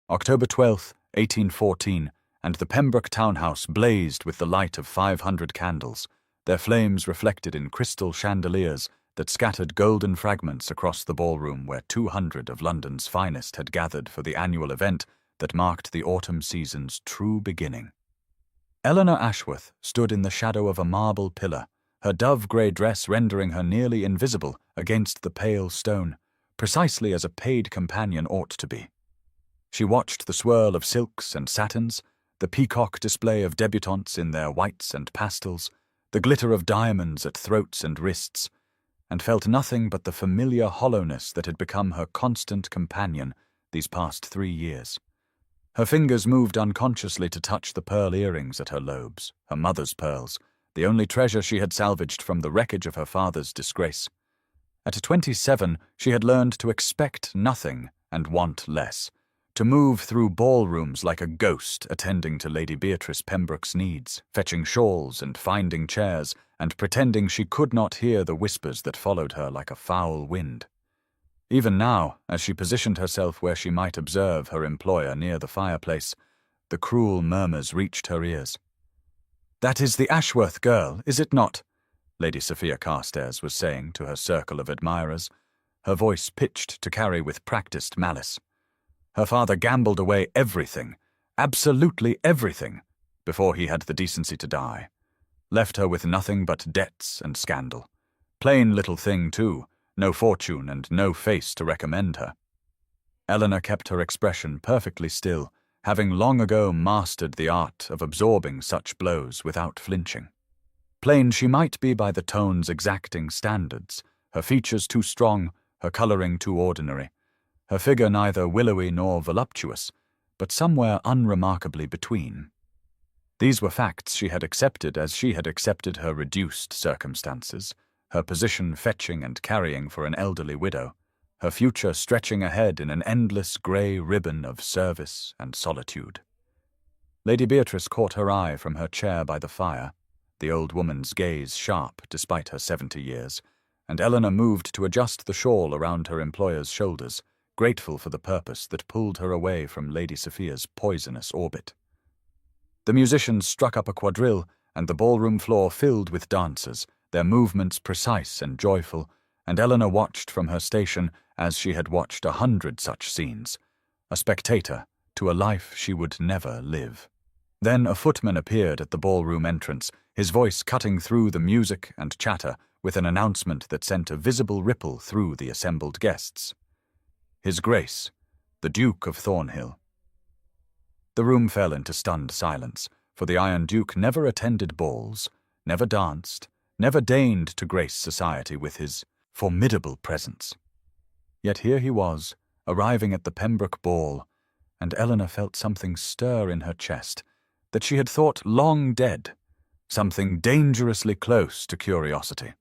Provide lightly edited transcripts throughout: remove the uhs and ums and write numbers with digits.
October 12th, 1814, and the Pembroke townhouse blazed with the light of 500 candles, their flames reflected in crystal chandeliers that scattered golden fragments across the ballroom where 200 of London's finest had gathered for the annual event that marked the autumn season's true beginning. Eleanor Ashworth stood in the shadow of a marble pillar, her dove-grey dress rendering her nearly invisible against the pale stone, precisely as a paid companion ought to be. She watched the swirl of silks and satins, the peacock display of debutantes in their whites and pastels, the glitter of diamonds at throats and wrists, and felt nothing but the familiar hollowness that had become her constant companion these past 3 years. Her fingers moved unconsciously to touch the pearl earrings at her lobes, her mother's pearls, the only treasure she had salvaged from the wreckage of her father's disgrace. At 27, she had learned to expect nothing and want less, to move through ballrooms like a ghost attending to Lady Beatrice Pembroke's needs, fetching shawls and finding chairs, and pretending she could not hear the whispers that followed her like a foul wind. Even now, as she positioned herself where she might observe her employer near the fireplace, the cruel murmurs reached her ears. "That is the Ashworth girl, is it not?" Lady Sophia Carstairs was saying to her circle of admirers, her voice pitched to carry with practiced malice. Her father gambled away everything, absolutely everything, before he had the decency to die. Left her with nothing but debts and scandal. Plain little thing, too, no fortune and no face to recommend her. Eleanor kept her expression perfectly still, having long ago mastered the art of absorbing such blows without flinching. Plain she might be by the tone's exacting standards, her features too strong, her colouring too ordinary, her figure neither willowy nor voluptuous, but somewhere unremarkably between. These were facts she had accepted as she had accepted her reduced circumstances, her position fetching and carrying for an elderly widow, her future stretching ahead in an endless grey ribbon of service and solitude. Lady Beatrice caught her eye from her chair by the fire, the old woman's gaze sharp despite her 70 years, and Eleanor moved to adjust the shawl around her employer's shoulders, grateful for the purpose that pulled her away from Lady Sophia's poisonous orbit. The musicians struck up a quadrille, and the ballroom floor filled with dancers, their movements precise and joyful, and Eleanor watched from her station as she had watched 100 such scenes, a spectator to a life she would never live. Then a footman appeared at the ballroom entrance, his voice cutting through the music and chatter with an announcement that sent a visible ripple through the assembled guests. His Grace, the Duke of Thornhill. The room fell into stunned silence, for the Iron Duke never attended balls, never danced, never deigned to grace society with his formidable presence. Yet here he was, arriving at the Pembroke ball, and Eleanor felt something stir in her chest that she had thought long dead, something dangerously close to curiosity.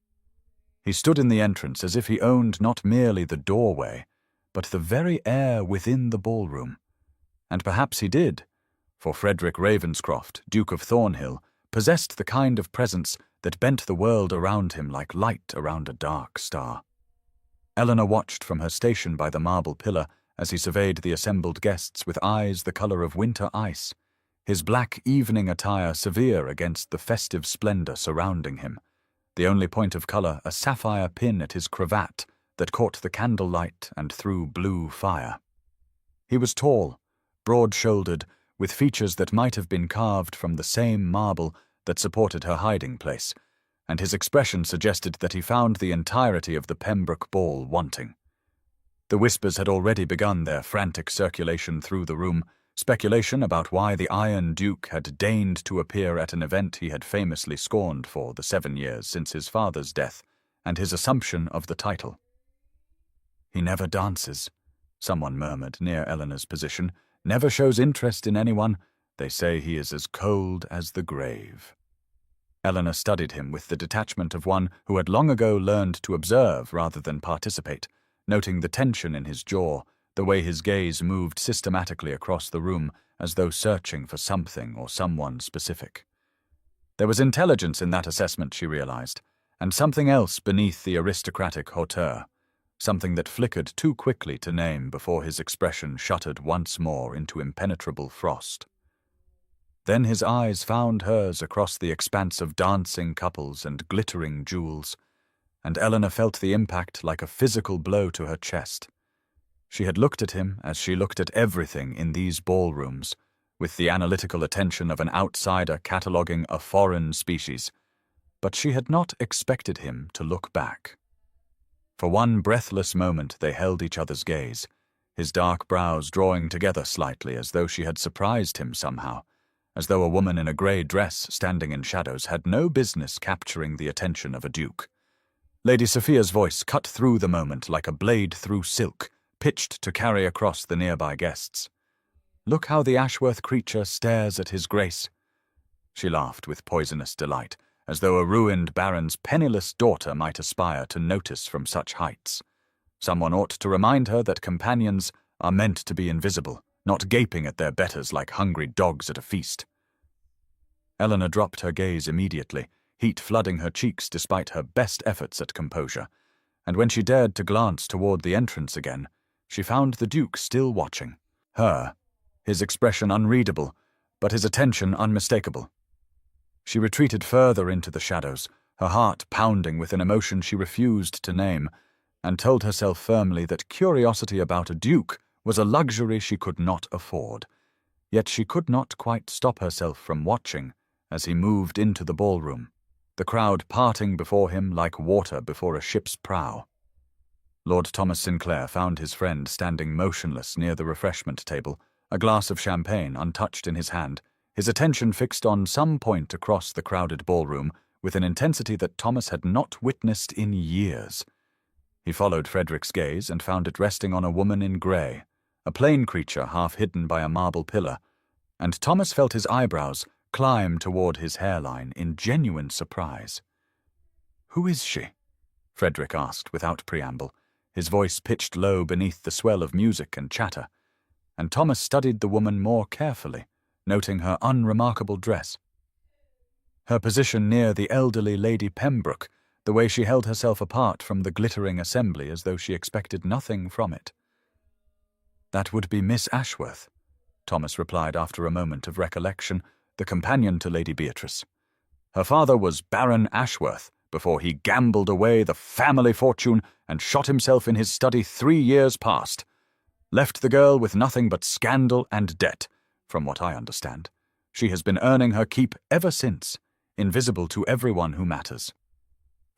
He stood in the entrance as if he owned not merely the doorway, but the very air within the ballroom. And perhaps he did, for Frederick Ravenscroft, Duke of Thornhill, possessed the kind of presence that bent the world around him like light around a dark star. Eleanor watched from her station by the marble pillar as he surveyed the assembled guests with eyes the colour of winter ice, his black evening attire severe against the festive splendour surrounding him, the only point of colour a sapphire pin at his cravat that caught the candlelight and threw blue fire. He was tall, broad-shouldered, with features that might have been carved from the same marble that supported her hiding place, and his expression suggested that he found the entirety of the Pembroke ball wanting. The whispers had already begun their frantic circulation through the room, speculation about why the Iron Duke had deigned to appear at an event he had famously scorned for the 7 years since his father's death, and his assumption of the title. "He never dances," someone murmured near Eleanor's position, "never shows interest in anyone. They say he is as cold as the grave." Eleanor studied him with the detachment of one who had long ago learned to observe rather than participate, noting the tension in his jaw, the way his gaze moved systematically across the room as though searching for something or someone specific. There was intelligence in that assessment, she realized, and something else beneath the aristocratic hauteur, something that flickered too quickly to name before his expression shuttered once more into impenetrable frost. Then his eyes found hers across the expanse of dancing couples and glittering jewels, and Eleanor felt the impact like a physical blow to her chest. She had looked at him as she looked at everything in these ballrooms, with the analytical attention of an outsider cataloguing a foreign species, but she had not expected him to look back. For one breathless moment they held each other's gaze, his dark brows drawing together slightly as though she had surprised him somehow, as though a woman in a grey dress standing in shadows had no business capturing the attention of a duke. Lady Sophia's voice cut through the moment like a blade through silk, pitched to carry across the nearby guests. "Look how the Ashworth creature stares at his grace." She laughed with poisonous delight, as though a ruined baron's penniless daughter might aspire to notice from such heights. Someone ought to remind her that companions are meant to be invisible, not gaping at their betters like hungry dogs at a feast. Eleanor dropped her gaze immediately, heat flooding her cheeks despite her best efforts at composure, and when she dared to glance toward the entrance again, she found the Duke still watching. Her, his expression unreadable, but his attention unmistakable. She retreated further into the shadows, her heart pounding with an emotion she refused to name, and told herself firmly that curiosity about a duke was a luxury she could not afford. Yet she could not quite stop herself from watching as he moved into the ballroom, the crowd parting before him like water before a ship's prow. Lord Thomas Sinclair found his friend standing motionless near the refreshment table, a glass of champagne untouched in his hand, his attention fixed on some point across the crowded ballroom with an intensity that Thomas had not witnessed in years. He followed Frederick's gaze and found it resting on a woman in grey, a plain creature half hidden by a marble pillar, and Thomas felt his eyebrows climb toward his hairline in genuine surprise. "Who is she?" Frederick asked without preamble, his voice pitched low beneath the swell of music and chatter, and Thomas studied the woman more carefully, noting her unremarkable dress, her position near the elderly Lady Pembroke, the way she held herself apart from the glittering assembly as though she expected nothing from it. "That would be Miss Ashworth," Thomas replied after a moment of recollection, the companion to Lady Beatrice. "Her father was Baron Ashworth before he gambled away the family fortune and shot himself in his study 3 years past. Left the girl with nothing but scandal and debt, from what I understand. She has been earning her keep ever since, invisible to everyone who matters."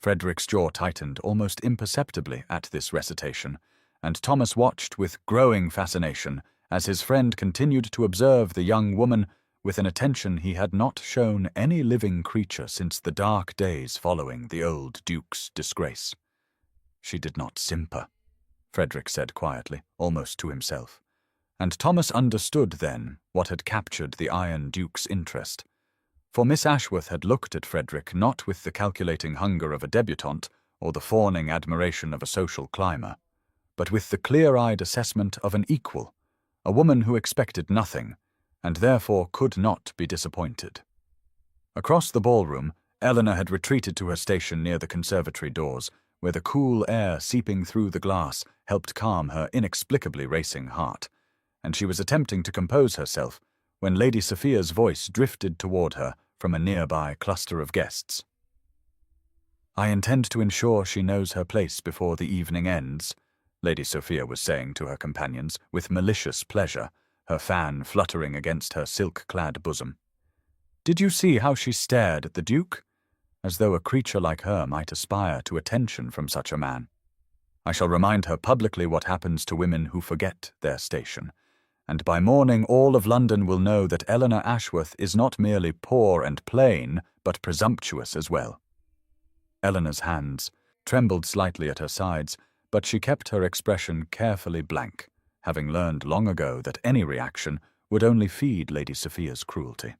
Frederick's jaw tightened almost imperceptibly at this recitation, and Thomas watched with growing fascination as his friend continued to observe the young woman with an attention he had not shown any living creature since the dark days following the old Duke's disgrace. "She did not simper," Frederick said quietly, almost to himself, and Thomas understood then what had captured the Iron Duke's interest. For Miss Ashworth had looked at Frederick not with the calculating hunger of a debutante or the fawning admiration of a social climber, but with the clear-eyed assessment of an equal, a woman who expected nothing, and therefore could not be disappointed. Across the ballroom, Eleanor had retreated to her station near the conservatory doors, where the cool air seeping through the glass helped calm her inexplicably racing heart, and she was attempting to compose herself when Lady Sophia's voice drifted toward her from a nearby cluster of guests. "I intend to ensure she knows her place before the evening ends," Lady Sophia was saying to her companions with malicious pleasure, her fan fluttering against her silk-clad bosom. "Did you see how she stared at the Duke? As though a creature like her might aspire to attention from such a man. I shall remind her publicly what happens to women who forget their station, and by morning all of London will know that Eleanor Ashworth is not merely poor and plain, but presumptuous as well." Eleanor's hands trembled slightly at her sides, but she kept her expression carefully blank, having learned long ago that any reaction would only feed Lady Sophia's cruelty.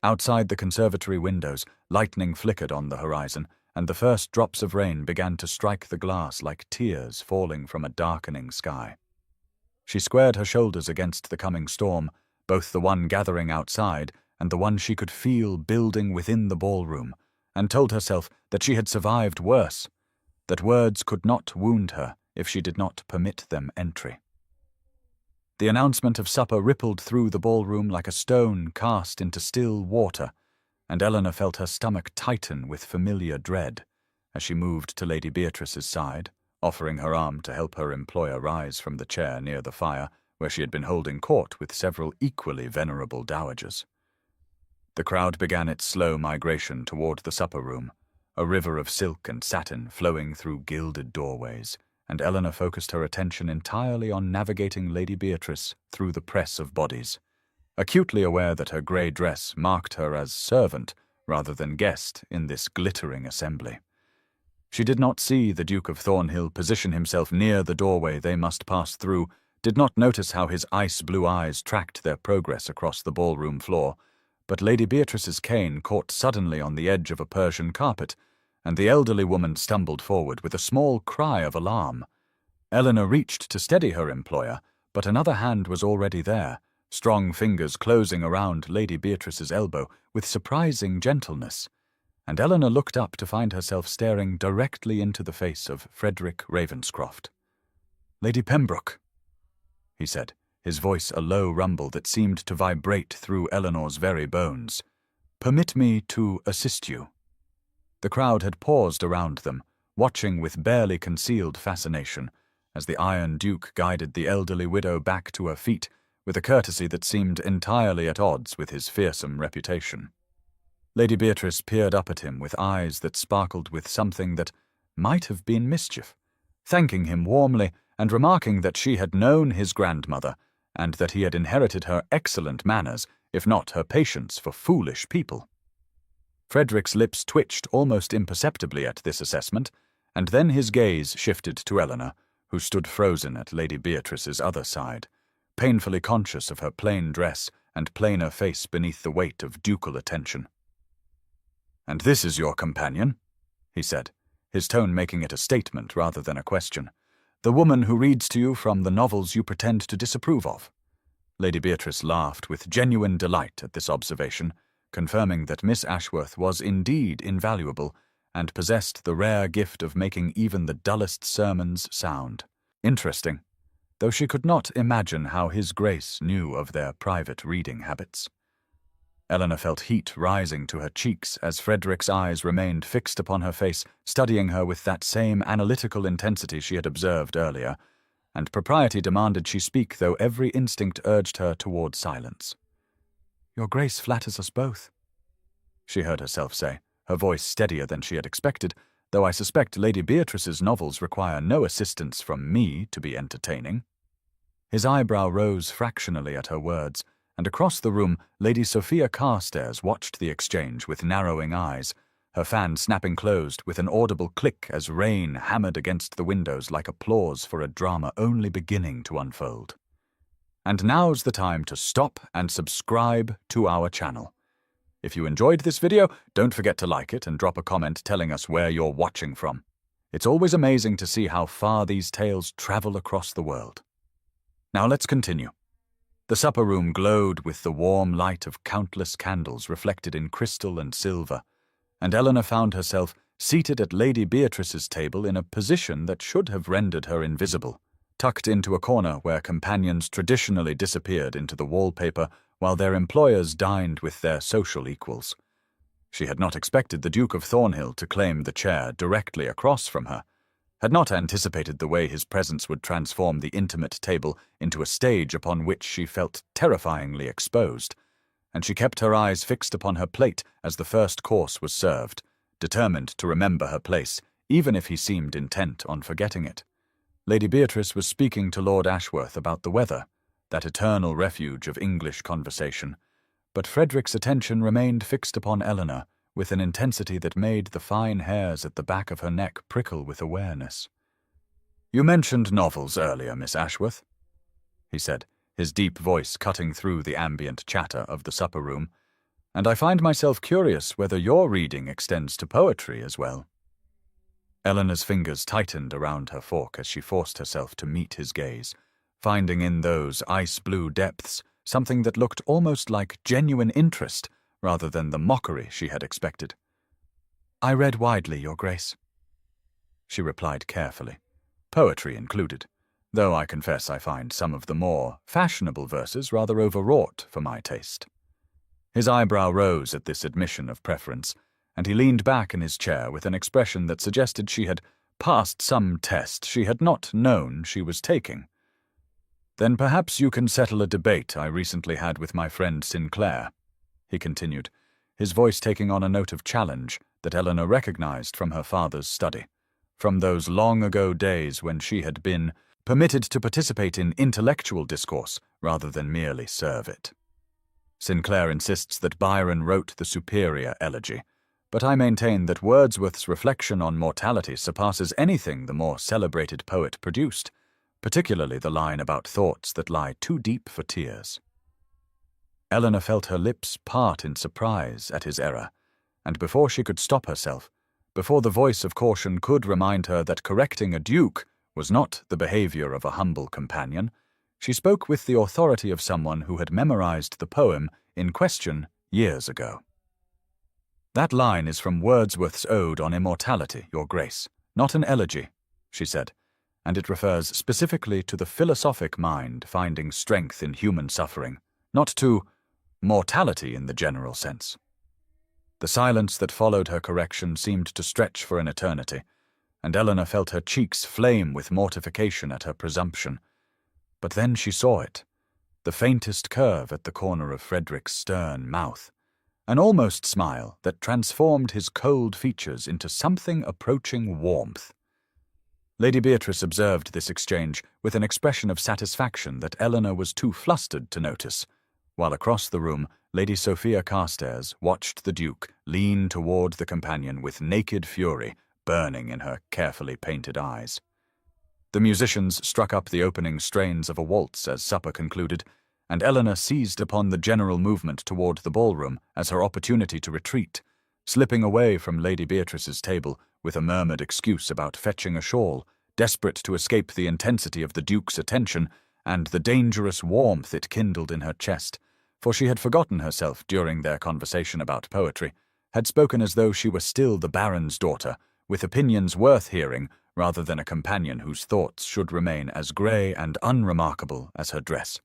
Outside the conservatory windows, lightning flickered on the horizon, and the first drops of rain began to strike the glass like tears falling from a darkening sky. She squared her shoulders against the coming storm, both the one gathering outside and the one she could feel building within the ballroom, and told herself that she had survived worse. that words could not wound her if she did not permit them entry. The announcement of supper rippled through the ballroom like a stone cast into still water, and Eleanor felt her stomach tighten with familiar dread as she moved to Lady Beatrice's side, offering her arm to help her employer rise from the chair near the fire where she had been holding court with several equally venerable dowagers. The crowd began its slow migration toward the supper room, a river of silk and satin flowing through gilded doorways, and Eleanor focused her attention entirely on navigating Lady Beatrice through the press of bodies, acutely aware that her grey dress marked her as servant rather than guest in this glittering assembly. She did not see the Duke of Thornhill position himself near the doorway they must pass through, did not notice how his ice-blue eyes tracked their progress across the ballroom floor, but Lady Beatrice's cane caught suddenly on the edge of a Persian carpet, and the elderly woman stumbled forward with a small cry of alarm. Eleanor reached to steady her employer, but another hand was already there, strong fingers closing around Lady Beatrice's elbow with surprising gentleness, and Eleanor looked up to find herself staring directly into the face of Frederick Ravenscroft. "Lady Pembroke," he said, his voice a low rumble that seemed to vibrate through Eleanor's very bones. "Permit me to assist you." The crowd had paused around them, watching with barely concealed fascination, as the Iron Duke guided the elderly widow back to her feet with a courtesy that seemed entirely at odds with his fearsome reputation. Lady Beatrice peered up at him with eyes that sparkled with something that might have been mischief, thanking him warmly and remarking that she had known his grandmother and that he had inherited her excellent manners, if not her patience for foolish people. Frederick's lips twitched almost imperceptibly at this assessment, and then his gaze shifted to Eleanor, who stood frozen at Lady Beatrice's other side, painfully conscious of her plain dress and plainer face beneath the weight of ducal attention. "And this is your companion?" he said, his tone making it a statement rather than a question. "The woman who reads to you from the novels you pretend to disapprove of." Lady Beatrice laughed with genuine delight at this observation, confirming that Miss Ashworth was indeed invaluable and possessed the rare gift of making even the dullest sermons sound interesting, though she could not imagine how His Grace knew of their private reading habits. Eleanor felt heat rising to her cheeks as Frederick's eyes remained fixed upon her face, studying her with that same analytical intensity she had observed earlier, and propriety demanded she speak, though every instinct urged her toward silence. "Your Grace flatters us both," she heard herself say, her voice steadier than she had expected, though I suspect Lady Beatrice's novels require no assistance from me to be entertaining. His eyebrow rose fractionally at her words, and across the room Lady Sophia Carstairs watched the exchange with narrowing eyes, her fan snapping closed with an audible click as rain hammered against the windows like applause for a drama only beginning to unfold. And now's the time to stop and subscribe to our channel. If you enjoyed this video, don't forget to like it and drop a comment telling us where you're watching from. It's always amazing to see how far these tales travel across the world. Now let's continue. The supper room glowed with the warm light of countless candles reflected in crystal and silver, and Eleanor found herself seated at Lady Beatrice's table in a position that should have rendered her invisible, tucked into a corner where companions traditionally disappeared into the wallpaper while their employers dined with their social equals. She had not expected the Duke of Thornhill to claim the chair directly across from her, had not anticipated the way his presence would transform the intimate table into a stage upon which she felt terrifyingly exposed, and she kept her eyes fixed upon her plate as the first course was served, determined to remember her place, even if he seemed intent on forgetting it. Lady Beatrice was speaking to Lord Ashworth about the weather, that eternal refuge of English conversation, but Frederick's attention remained fixed upon Eleanor with an intensity that made the fine hairs at the back of her neck prickle with awareness. "You mentioned novels earlier, Miss Ashworth," he said, his deep voice cutting through the ambient chatter of the supper room, "and I find myself curious whether your reading extends to poetry as well." Eleanor's fingers tightened around her fork as she forced herself to meet his gaze, finding in those ice-blue depths something that looked almost like genuine interest rather than the mockery she had expected. "I read widely, Your Grace." she replied carefully. Poetry included, though I confess I find some of the more fashionable verses rather overwrought for my taste. His eyebrow rose at this admission of preference, and he leaned back in his chair with an expression that suggested she had passed some test she had not known she was taking. "Then perhaps you can settle a debate I recently had with my friend Sinclair," he continued, his voice taking on a note of challenge that Eleanor recognized from her father's study, from those long-ago days when she had been permitted to participate in intellectual discourse rather than merely serve it. Sinclair insists that Byron wrote the superior elegy, but I maintain that Wordsworth's reflection on mortality surpasses anything the more celebrated poet produced, particularly the line about thoughts that lie too deep for tears. Eleanor felt her lips part in surprise at his error, and before she could stop herself, before the voice of caution could remind her that correcting a duke was not the behavior of a humble companion, she spoke with the authority of someone who had memorized the poem in question years ago. "That line is from Wordsworth's Ode on Immortality, Your Grace, not an elegy," she said, "and it refers specifically to the philosophic mind finding strength in human suffering, not to mortality in the general sense." The silence that followed her correction seemed to stretch for an eternity, and Eleanor felt her cheeks flame with mortification at her presumption. But then she saw it, the faintest curve at the corner of Frederick's stern mouth, an almost smile that transformed his cold features into something approaching warmth. Lady Beatrice observed this exchange with an expression of satisfaction that Eleanor was too flustered to notice, while across the room Lady Sophia Carstairs watched the Duke lean toward the companion with naked fury burning in her carefully painted eyes. The musicians struck up the opening strains of a waltz as supper concluded, and Eleanor seized upon the general movement toward the ballroom as her opportunity to retreat, slipping away from Lady Beatrice's table with a murmured excuse about fetching a shawl, desperate to escape the intensity of the Duke's attention and the dangerous warmth it kindled in her chest, for she had forgotten herself during their conversation about poetry, had spoken as though she were still the Baron's daughter, with opinions worth hearing rather than a companion whose thoughts should remain as grey and unremarkable as her dress.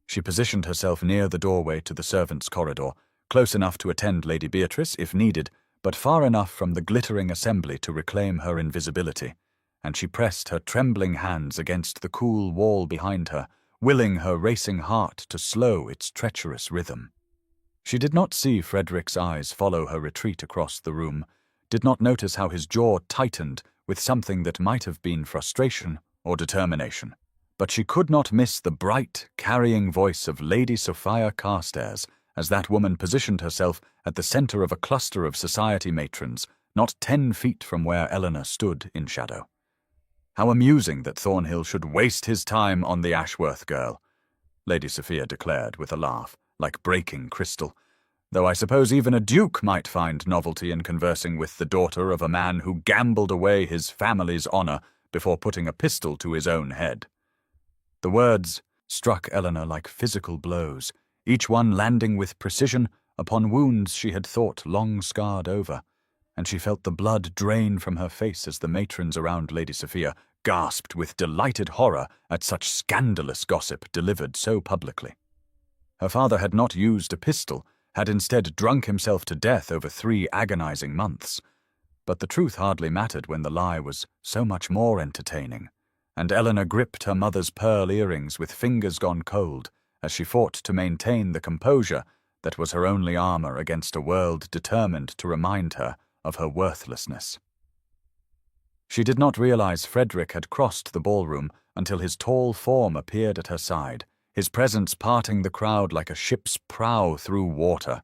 She positioned herself near the doorway to the servants' corridor, close enough to attend Lady Beatrice if needed, but far enough from the glittering assembly to reclaim her invisibility, and she pressed her trembling hands against the cool wall behind her, willing her racing heart to slow its treacherous rhythm. She did not see Frederick's eyes follow her retreat across the room, did not notice how his jaw tightened with something that might have been frustration or determination, but she could not miss the bright, carrying voice of Lady Sophia Carstairs as that woman positioned herself at the center of a cluster of society matrons, not 10 feet from where Eleanor stood in shadow. "How amusing that Thornhill should waste his time on the Ashworth girl," Lady Sophia declared with a laugh, like breaking crystal, "though I suppose even a duke might find novelty in conversing with the daughter of a man who gambled away his family's honor before putting a pistol to his own head." The words struck Eleanor like physical blows, each one landing with precision upon wounds she had thought long scarred over, and she felt the blood drain from her face as the matrons around Lady Sophia gasped with delighted horror at such scandalous gossip delivered so publicly. Her father had not used a pistol, had instead drunk himself to death over 3 agonizing months, but the truth hardly mattered when the lie was so much more entertaining, and Eleanor gripped her mother's pearl earrings with fingers gone cold as she fought to maintain the composure that was her only armor against a world determined to remind her of her worthlessness. She did not realize Frederick had crossed the ballroom until his tall form appeared at her side, his presence parting the crowd like a ship's prow through water,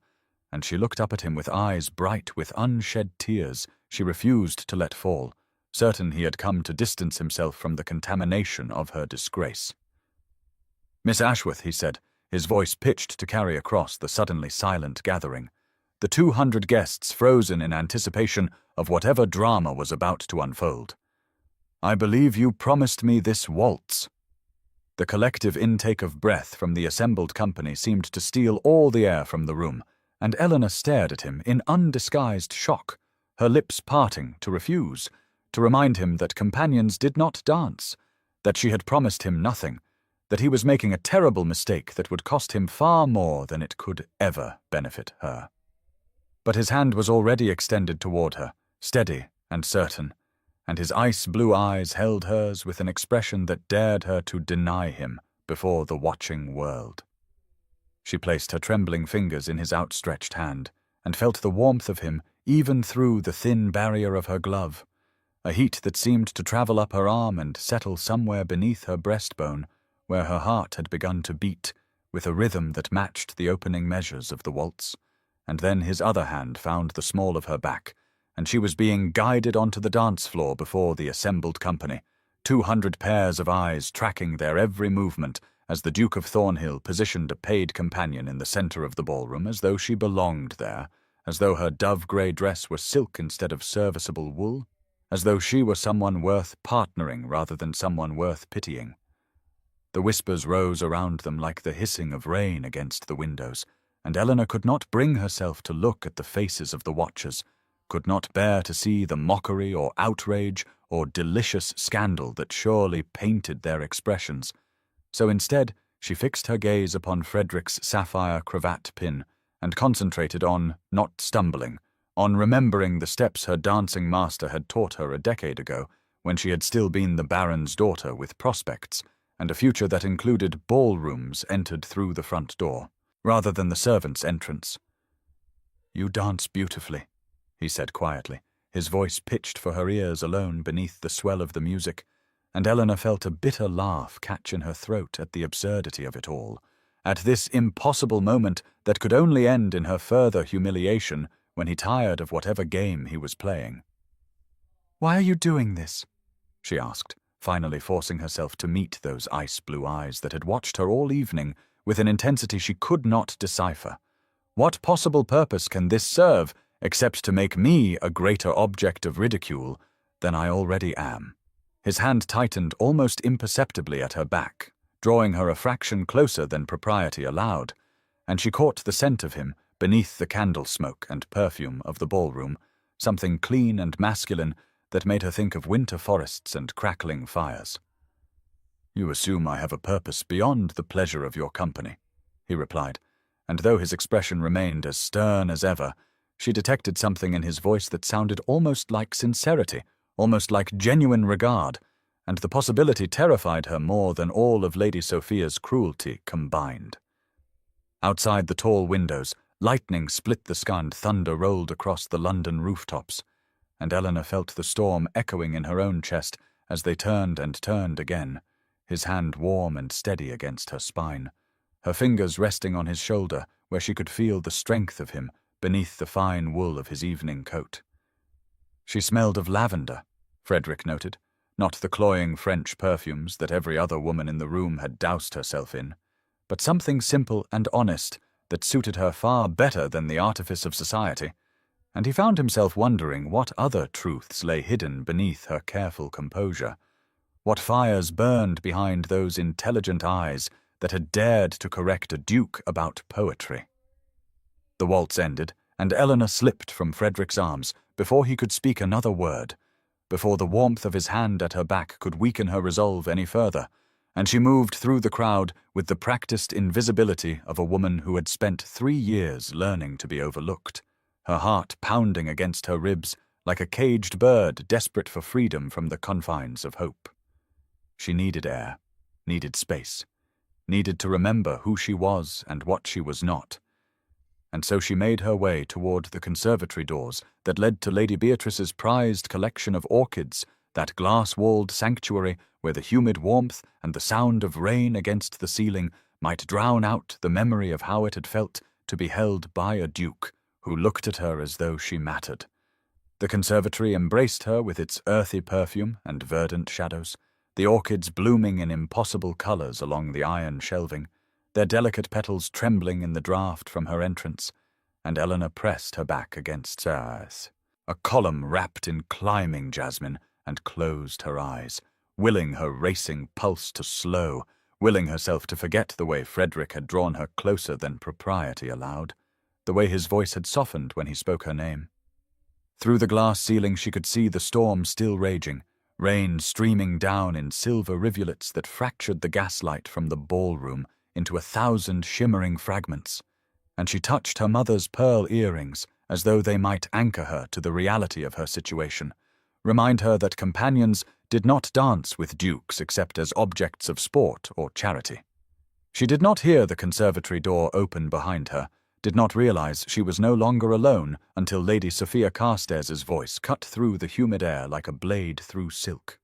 and she looked up at him with eyes bright with unshed tears she refused to let fall, certain he had come to distance himself from the contamination of her disgrace. "Miss Ashworth," he said, his voice pitched to carry across the suddenly silent gathering, the 200 guests frozen in anticipation of whatever drama was about to unfold. "I believe you promised me this waltz." The collective intake of breath from the assembled company seemed to steal all the air from the room, and Eleanor stared at him in undisguised shock, her lips parting to refuse, to remind him that companions did not dance, that she had promised him nothing, that he was making a terrible mistake that would cost him far more than it could ever benefit her. But his hand was already extended toward her, steady and certain, and his ice-blue eyes held hers with an expression that dared her to deny him before the watching world. She placed her trembling fingers in his outstretched hand, and felt the warmth of him even through the thin barrier of her glove, a heat that seemed to travel up her arm and settle somewhere beneath her breastbone, where her heart had begun to beat with a rhythm that matched the opening measures of the waltz. And then his other hand found the small of her back, and she was being guided onto the dance floor before the assembled company, 200 pairs of eyes tracking their every movement as the Duke of Thornhill positioned a paid companion in the center of the ballroom as though she belonged there, as though her dove-grey dress were silk instead of serviceable wool, as though she were someone worth partnering rather than someone worth pitying. The whispers rose around them like the hissing of rain against the windows, and Eleanor could not bring herself to look at the faces of the watchers, could not bear to see the mockery or outrage or delicious scandal that surely painted their expressions. So instead, she fixed her gaze upon Frederick's sapphire cravat pin and concentrated on not stumbling, on remembering the steps her dancing master had taught her a decade ago when she had still been the Baron's daughter with prospects and a future that included ballrooms entered through the front door, rather than the servants' entrance. "You dance beautifully," he said quietly, his voice pitched for her ears alone beneath the swell of the music, and Eleanor felt a bitter laugh catch in her throat at the absurdity of it all, at this impossible moment that could only end in her further humiliation when he tired of whatever game he was playing. "Why are you doing this?" she asked, finally forcing herself to meet those ice-blue eyes that had watched her all evening with an intensity she could not decipher. What possible purpose can this serve except to make me a greater object of ridicule than I already am? His hand tightened almost imperceptibly at her back, drawing her a fraction closer than propriety allowed, and she caught the scent of him beneath the candle smoke and perfume of the ballroom, something clean and masculine that made her think of winter forests and crackling fires. "You assume I have a purpose beyond the pleasure of your company," he replied, and though his expression remained as stern as ever, she detected something in his voice that sounded almost like sincerity, almost like genuine regard, and the possibility terrified her more than all of Lady Sophia's cruelty combined. Outside the tall windows, lightning split the sky and thunder rolled across the London rooftops, and Eleanor felt the storm echoing in her own chest as they turned and turned again, his hand warm and steady against her spine, her fingers resting on his shoulder where she could feel the strength of him beneath the fine wool of his evening coat. She smelled of lavender, Frederick noted, not the cloying French perfumes that every other woman in the room had doused herself in, but something simple and honest that suited her far better than the artifice of society, and he found himself wondering what other truths lay hidden beneath her careful composure, what fires burned behind those intelligent eyes that had dared to correct a duke about poetry. The waltz ended, and Eleanor slipped from Frederick's arms before he could speak another word, before the warmth of his hand at her back could weaken her resolve any further, and she moved through the crowd with the practiced invisibility of a woman who had spent 3 years learning to be overlooked, her heart pounding against her ribs like a caged bird desperate for freedom from the confines of hope. She needed air, needed space, needed to remember who she was and what she was not. And so she made her way toward the conservatory doors that led to Lady Beatrice's prized collection of orchids, that glass-walled sanctuary where the humid warmth and the sound of rain against the ceiling might drown out the memory of how it had felt to be held by a duke who looked at her as though she mattered. The conservatory embraced her with its earthy perfume and verdant shadows, the orchids blooming in impossible colors along the iron shelving, their delicate petals trembling in the draught from her entrance, and Eleanor pressed her back against earth, a column wrapped in climbing jasmine, and closed her eyes, willing her racing pulse to slow, willing herself to forget the way Frederick had drawn her closer than propriety allowed, the way his voice had softened when he spoke her name. Through the glass ceiling she could see the storm still raging, rain streaming down in silver rivulets that fractured the gaslight from the ballroom into 1,000 shimmering fragments, and she touched her mother's pearl earrings as though they might anchor her to the reality of her situation, remind her that companions did not dance with dukes except as objects of sport or charity. She did not hear the conservatory door open behind her, did not realize she was no longer alone until Lady Sophia Carstairs' voice cut through the humid air like a blade through silk.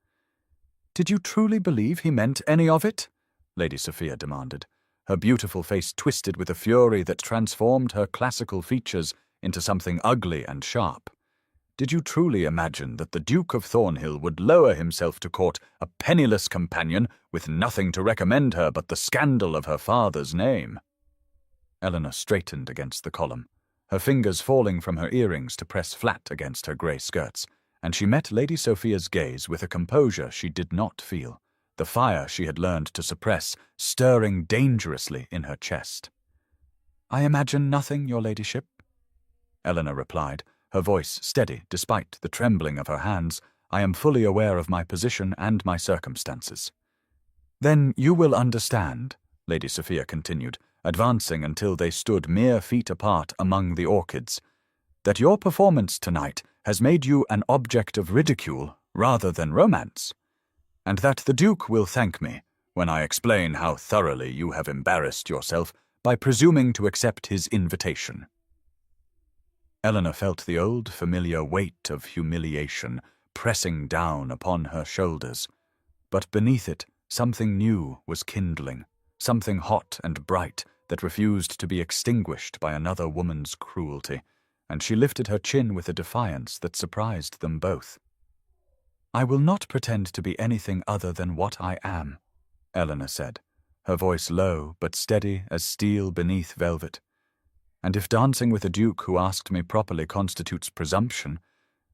"Did you truly believe he meant any of it?" Lady Sophia demanded, her beautiful face twisted with a fury that transformed her classical features into something ugly and sharp. "Did you truly imagine that the Duke of Thornhill would lower himself to court a penniless companion with nothing to recommend her but the scandal of her father's name?" Eleanor straightened against the column, her fingers falling from her earrings to press flat against her grey skirts, and she met Lady Sophia's gaze with a composure she did not feel, the fire she had learned to suppress stirring dangerously in her chest. "I imagine nothing, your ladyship," Eleanor replied, her voice steady despite the trembling of her hands. "I am fully aware of my position and my circumstances." "Then you will understand," Lady Sophia continued, advancing until they stood mere feet apart among the orchids, "that your performance tonight has made you an object of ridicule rather than romance, and that the Duke will thank me when I explain how thoroughly you have embarrassed yourself by presuming to accept his invitation." Eleanor felt the old familiar weight of humiliation pressing down upon her shoulders, but beneath it something new was kindling, something hot and bright that refused to be extinguished by another woman's cruelty, and she lifted her chin with a defiance that surprised them both. "I will not pretend to be anything other than what I am," Eleanor said, her voice low but steady as steel beneath velvet. "And if dancing with a duke who asked me properly constitutes presumption,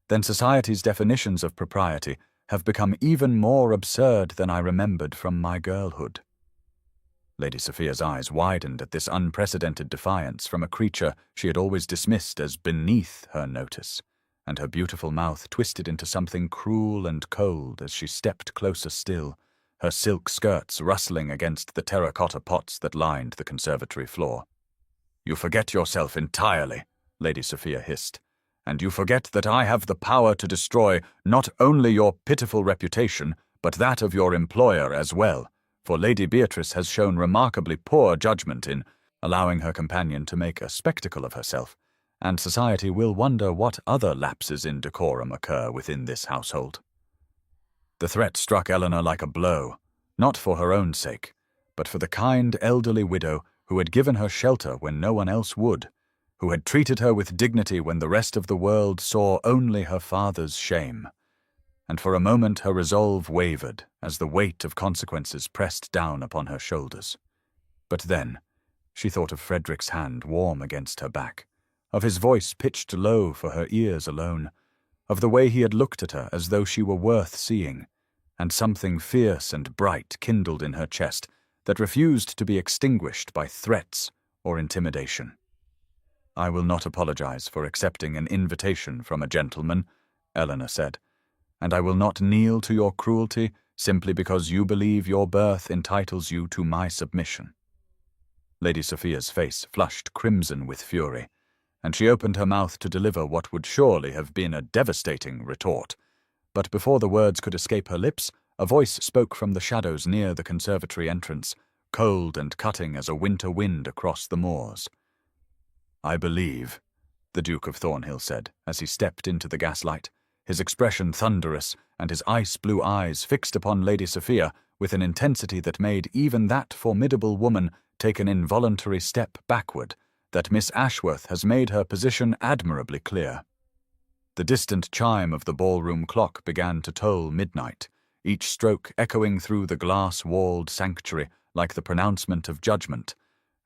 then society's definitions of propriety have become even more absurd than I remembered from my girlhood." Lady Sophia's eyes widened at this unprecedented defiance from a creature she had always dismissed as beneath her notice, and her beautiful mouth twisted into something cruel and cold as she stepped closer still, her silk skirts rustling against the terracotta pots that lined the conservatory floor. "You forget yourself entirely," Lady Sophia hissed, "and you forget that I have the power to destroy not only your pitiful reputation, but that of your employer as well, for Lady Beatrice has shown remarkably poor judgment in allowing her companion to make a spectacle of herself, and society will wonder what other lapses in decorum occur within this household." The threat struck Eleanor like a blow, not for her own sake, but for the kind elderly widow who had given her shelter when no one else would, who had treated her with dignity when the rest of the world saw only her father's shame. And for a moment her resolve wavered as the weight of consequences pressed down upon her shoulders. But then she thought of Frederick's hand warm against her back, of his voice pitched low for her ears alone, of the way he had looked at her as though she were worth seeing, and something fierce and bright kindled in her chest that refused to be extinguished by threats or intimidation. "I will not apologize for accepting an invitation from a gentleman," Eleanor said, "and I will not kneel to your cruelty simply because you believe your birth entitles you to my submission." Lady Sophia's face flushed crimson with fury, and she opened her mouth to deliver what would surely have been a devastating retort, but before the words could escape her lips, a voice spoke from the shadows near the conservatory entrance, cold and cutting as a winter wind across the moors. "I believe," the Duke of Thornhill said as he stepped into the gaslight, his expression thunderous and his ice-blue eyes fixed upon Lady Sophia with an intensity that made even that formidable woman take an involuntary step backward, "that Miss Ashworth has made her position admirably clear." The distant chime of the ballroom clock began to toll midnight, each stroke echoing through the glass-walled sanctuary like the pronouncement of judgment,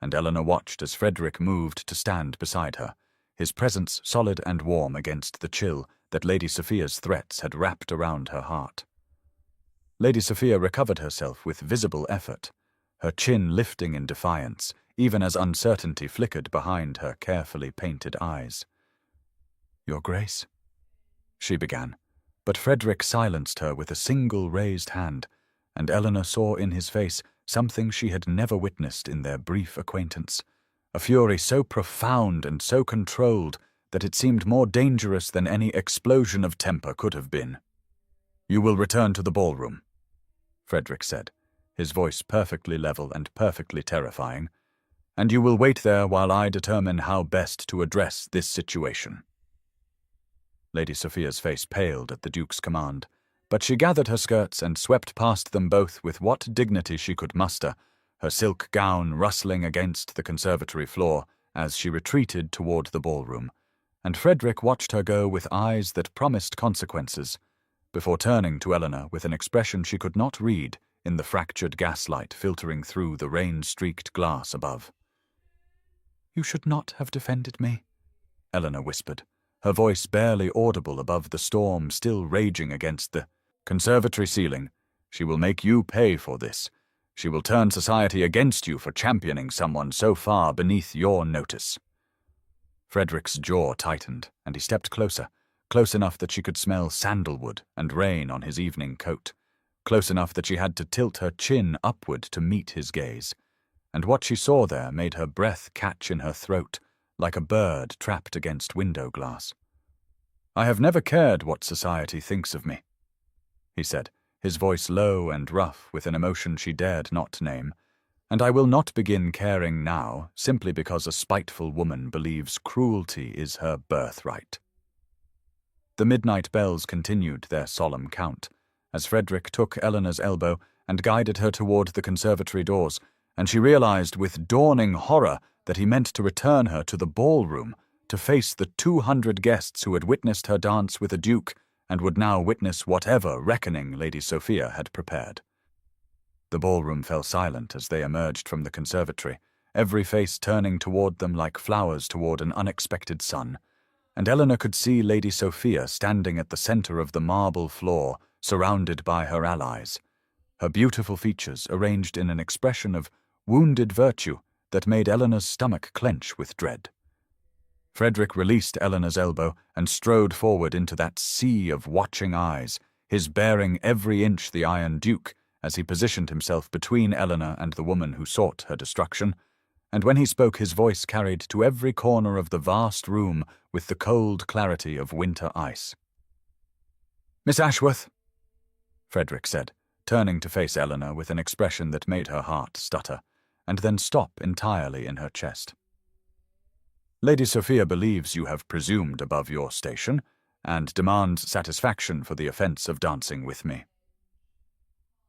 and Eleanor watched as Frederick moved to stand beside her, his presence solid and warm against the chill that Lady Sophia's threats had wrapped around her heart. Lady Sophia recovered herself with visible effort, her chin lifting in defiance, even as uncertainty flickered behind her carefully painted eyes. "Your Grace," she began, but Frederick silenced her with a single raised hand, and Eleanor saw in his face something she had never witnessed in their brief acquaintance, a fury so profound and so controlled that it seemed more dangerous than any explosion of temper could have been. "You will return to the ballroom," Frederick said, his voice perfectly level and perfectly terrifying, "and you will wait there while I determine how best to address this situation." Lady Sophia's face paled at the Duke's command, but she gathered her skirts and swept past them both with what dignity she could muster, her silk gown rustling against the conservatory floor as she retreated toward the ballroom, and Frederick watched her go with eyes that promised consequences, before turning to Eleanor with an expression she could not read in the fractured gaslight filtering through the rain-streaked glass above. "You should not have defended me," Eleanor whispered, her voice barely audible above the storm still raging against the conservatory ceiling. "She will make you pay for this. She will turn society against you for championing someone so far beneath your notice." Frederick's jaw tightened, and he stepped closer, close enough that she could smell sandalwood and rain on his evening coat, close enough that she had to tilt her chin upward to meet his gaze, and what she saw there made her breath catch in her throat, like a bird trapped against window glass. "I have never cared what society thinks of me," he said, his voice low and rough with an emotion she dared not name, "and I will not begin caring now simply because a spiteful woman believes cruelty is her birthright." The midnight bells continued their solemn count, as Frederick took Eleanor's elbow and guided her toward the conservatory doors, and she realized with dawning horror that he meant to return her to the ballroom, to face the 200 guests who had witnessed her dance with a duke and would now witness whatever reckoning Lady Sophia had prepared. The ballroom fell silent as they emerged from the conservatory, every face turning toward them like flowers toward an unexpected sun, and Eleanor could see Lady Sophia standing at the center of the marble floor, surrounded by her allies, her beautiful features arranged in an expression of wounded virtue that made Eleanor's stomach clench with dread. Frederick released Eleanor's elbow and strode forward into that sea of watching eyes, his bearing every inch the Iron Duke as he positioned himself between Eleanor and the woman who sought her destruction, and when he spoke his voice carried to every corner of the vast room with the cold clarity of winter ice. "Miss Ashworth," Frederick said, turning to face Eleanor with an expression that made her heart stutter, and then stop entirely in her chest. "Lady Sophia believes you have presumed above your station, and demands satisfaction for the offense of dancing with me."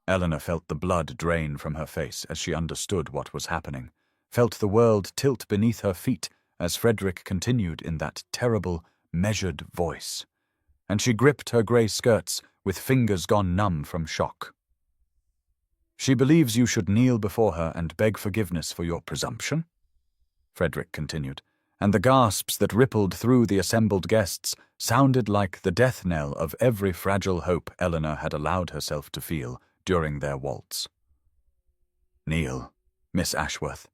Eleanor felt the blood drain from her face as she understood what was happening, felt the world tilt beneath her feet as Frederick continued in that terrible, measured voice, and she gripped her grey skirts with fingers gone numb from shock. "She believes you should kneel before her and beg forgiveness for your presumption?" Frederick continued, and the gasps that rippled through the assembled guests sounded like the death knell of every fragile hope Eleanor had allowed herself to feel during their waltz. "Kneel, Miss Ashworth."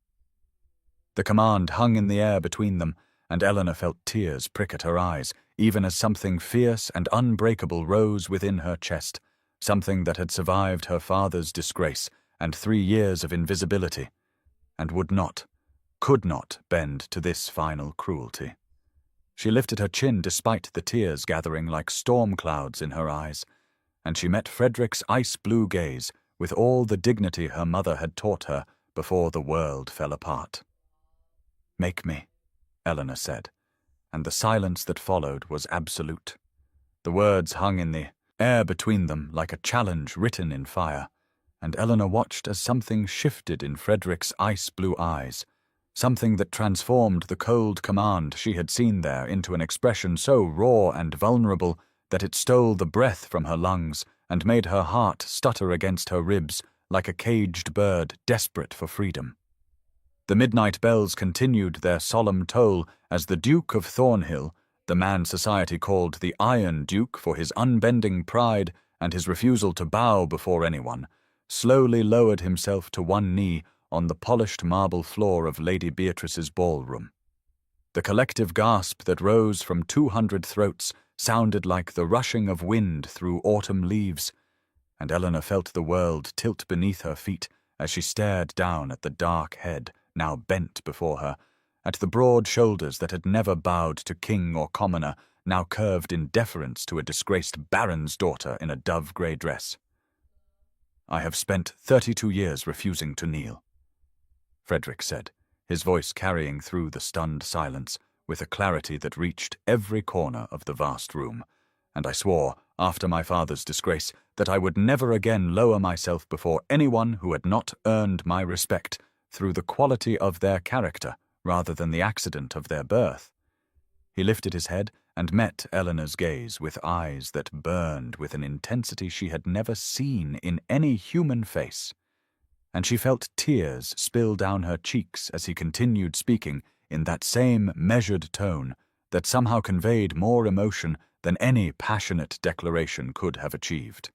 The command hung in the air between them, and Eleanor felt tears prick at her eyes, even as something fierce and unbreakable rose within her chest, something that had survived her father's disgrace and 3 years of invisibility, and would not, could not bend to this final cruelty. She lifted her chin despite the tears gathering like storm clouds in her eyes, and she met Frederick's ice-blue gaze with all the dignity her mother had taught her before the world fell apart. "Make me," Eleanor said, and the silence that followed was absolute. The words hung in the air between them like a challenge written in fire, and Eleanor watched as something shifted in Frederick's ice-blue eyes, something that transformed the cold command she had seen there into an expression so raw and vulnerable that it stole the breath from her lungs and made her heart stutter against her ribs like a caged bird desperate for freedom. The midnight bells continued their solemn toll as the Duke of Thornhill, the man society called the Iron Duke for his unbending pride and his refusal to bow before anyone, slowly lowered himself to one knee on the polished marble floor of Lady Beatrice's ballroom. The collective gasp that rose from 200 throats sounded like the rushing of wind through autumn leaves, and Eleanor felt the world tilt beneath her feet as she stared down at the dark head, now bent before her, at the broad shoulders that had never bowed to king or commoner, now curved in deference to a disgraced baron's daughter in a dove-grey dress. "I have spent 32 years refusing to kneel," Frederick said, his voice carrying through the stunned silence with a clarity that reached every corner of the vast room, "and I swore, after my father's disgrace, that I would never again lower myself before anyone who had not earned my respect through the quality of their character rather than the accident of their birth." He lifted his head and met Eleanor's gaze with eyes that burned with an intensity she had never seen in any human face, and she felt tears spill down her cheeks as he continued speaking in that same measured tone that somehow conveyed more emotion than any passionate declaration could have achieved.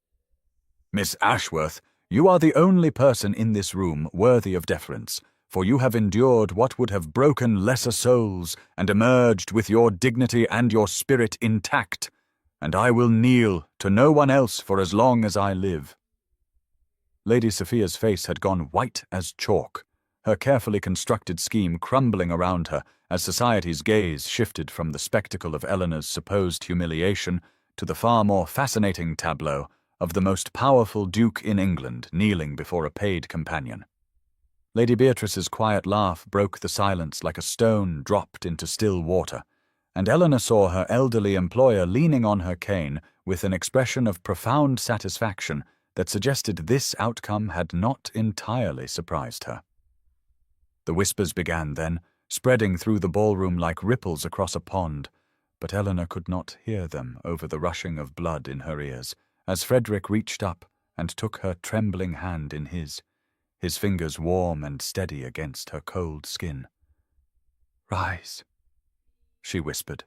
"Miss Ashworth, you are the only person in this room worthy of deference, for you have endured what would have broken lesser souls and emerged with your dignity and your spirit intact, and I will kneel to no one else for as long as I live." Lady Sophia's face had gone white as chalk, her carefully constructed scheme crumbling around her as society's gaze shifted from the spectacle of Eleanor's supposed humiliation to the far more fascinating tableau of the most powerful duke in England kneeling before a paid companion. Lady Beatrice's quiet laugh broke the silence like a stone dropped into still water, and Eleanor saw her elderly employer leaning on her cane with an expression of profound satisfaction that suggested this outcome had not entirely surprised her. The whispers began then, spreading through the ballroom like ripples across a pond, but Eleanor could not hear them over the rushing of blood in her ears, as Frederick reached up and took her trembling hand in his fingers warm and steady against her cold skin. "Rise," she whispered,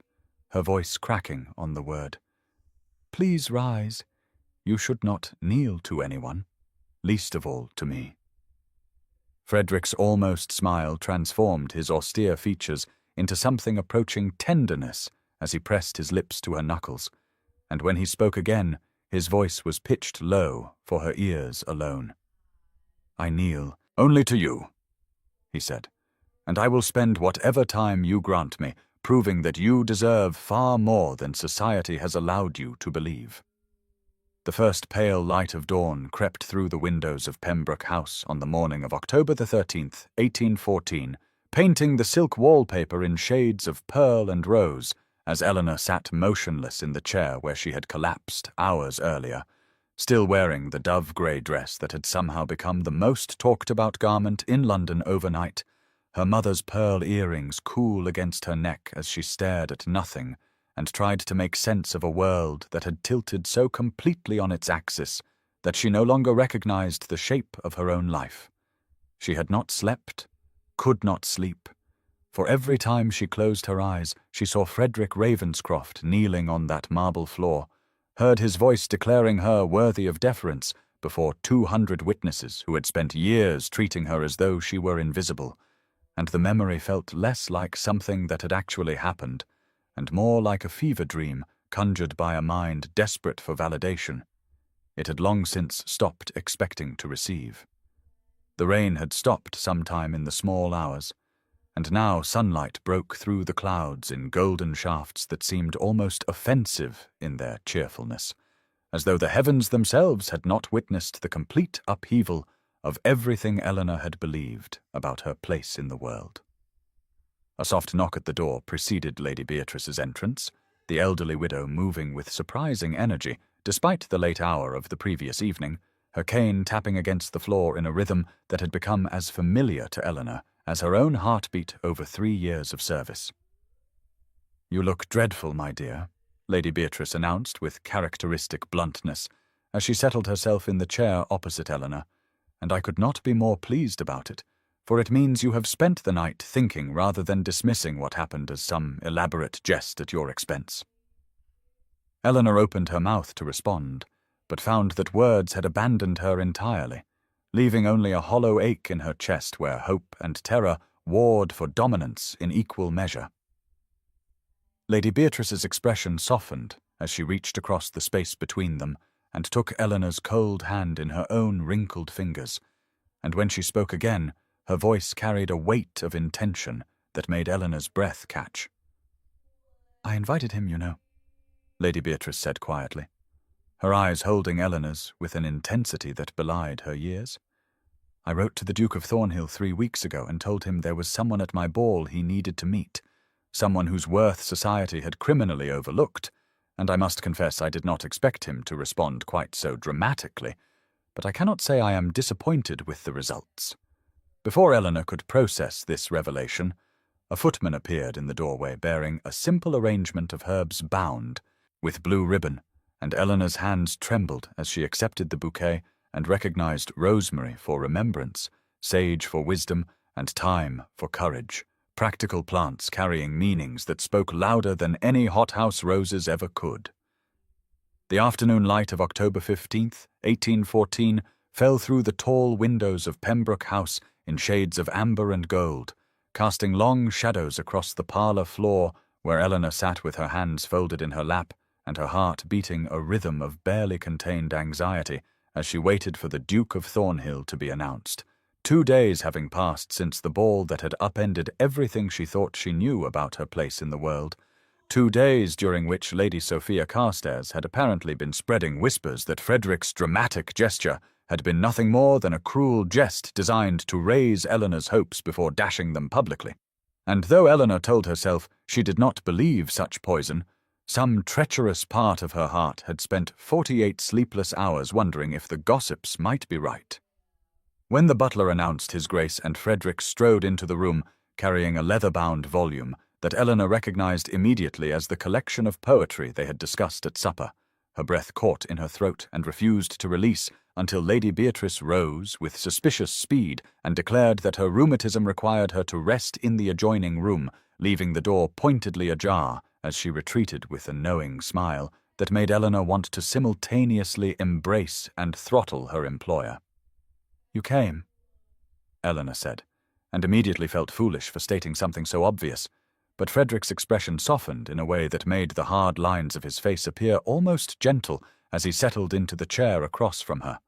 her voice cracking on the word. "Please rise. You should not kneel to anyone, least of all to me." Frederick's almost smile transformed his austere features into something approaching tenderness as he pressed his lips to her knuckles, and when he spoke again, his voice was pitched low for her ears alone. "I kneel only to you," he said, "and I will spend whatever time you grant me proving that you deserve far more than society has allowed you to believe." The first pale light of dawn crept through the windows of Pembroke House on the morning of October the 13th, 1814, painting the silk wallpaper in shades of pearl and rose, as Eleanor sat motionless in the chair where she had collapsed hours earlier, still wearing the dove-grey dress that had somehow become the most talked-about garment in London overnight, her mother's pearl earrings cool against her neck as she stared at nothing and tried to make sense of a world that had tilted so completely on its axis that she no longer recognized the shape of her own life. She had not slept, could not sleep, for every time she closed her eyes, she saw Frederick Ravenscroft kneeling on that marble floor, heard his voice declaring her worthy of deference before 200 witnesses who had spent years treating her as though she were invisible, and the memory felt less like something that had actually happened, and more like a fever dream conjured by a mind desperate for validation. It had long since stopped expecting to receive. The rain had stopped sometime in the small hours, and now sunlight broke through the clouds in golden shafts that seemed almost offensive in their cheerfulness, as though the heavens themselves had not witnessed the complete upheaval of everything Eleanor had believed about her place in the world. A soft knock at the door preceded Lady Beatrice's entrance, the elderly widow moving with surprising energy, despite the late hour of the previous evening, her cane tapping against the floor in a rhythm that had become as familiar to Eleanor as her own heartbeat over 3 years of service. "You look dreadful, my dear," Lady Beatrice announced with characteristic bluntness, as she settled herself in the chair opposite Eleanor, "and I could not be more pleased about it, for it means you have spent the night thinking rather than dismissing what happened as some elaborate jest at your expense." Eleanor opened her mouth to respond, but found that words had abandoned her entirely, leaving only a hollow ache in her chest where hope and terror warred for dominance in equal measure. Lady Beatrice's expression softened as she reached across the space between them and took Eleanor's cold hand in her own wrinkled fingers, and when she spoke again, her voice carried a weight of intention that made Eleanor's breath catch. "I invited him, you know," Lady Beatrice said quietly, her eyes holding Eleanor's with an intensity that belied her years. "I wrote to the Duke of Thornhill 3 weeks ago and told him there was someone at my ball he needed to meet, someone whose worth society had criminally overlooked, and I must confess I did not expect him to respond quite so dramatically, but I cannot say I am disappointed with the results." Before Eleanor could process this revelation, a footman appeared in the doorway bearing a simple arrangement of herbs bound with blue ribbon, and Eleanor's hands trembled as she accepted the bouquet and recognized rosemary for remembrance, sage for wisdom, and thyme for courage, practical plants carrying meanings that spoke louder than any hothouse roses ever could. The afternoon light of October 15th, 1814, fell through the tall windows of Pembroke House in shades of amber and gold, casting long shadows across the parlour floor where Eleanor sat with her hands folded in her lap and her heart beating a rhythm of barely contained anxiety as she waited for the Duke of Thornhill to be announced, 2 days having passed since the ball that had upended everything she thought she knew about her place in the world, 2 days during which Lady Sophia Carstairs had apparently been spreading whispers that Frederick's dramatic gesture had been nothing more than a cruel jest designed to raise Eleanor's hopes before dashing them publicly. And though Eleanor told herself she did not believe such poison, some treacherous part of her heart had spent 48 sleepless hours wondering if the gossips might be right. When the butler announced his grace and Frederick strode into the room carrying a leather-bound volume that Eleanor recognized immediately as the collection of poetry they had discussed at supper, her breath caught in her throat and refused to release until Lady Beatrice rose with suspicious speed and declared that her rheumatism required her to rest in the adjoining room, leaving the door pointedly ajar as she retreated with a knowing smile that made Eleanor want to simultaneously embrace and throttle her employer. "You came," Eleanor said, and immediately felt foolish for stating something so obvious, but Frederick's expression softened in a way that made the hard lines of his face appear almost gentle as he settled into the chair across from her,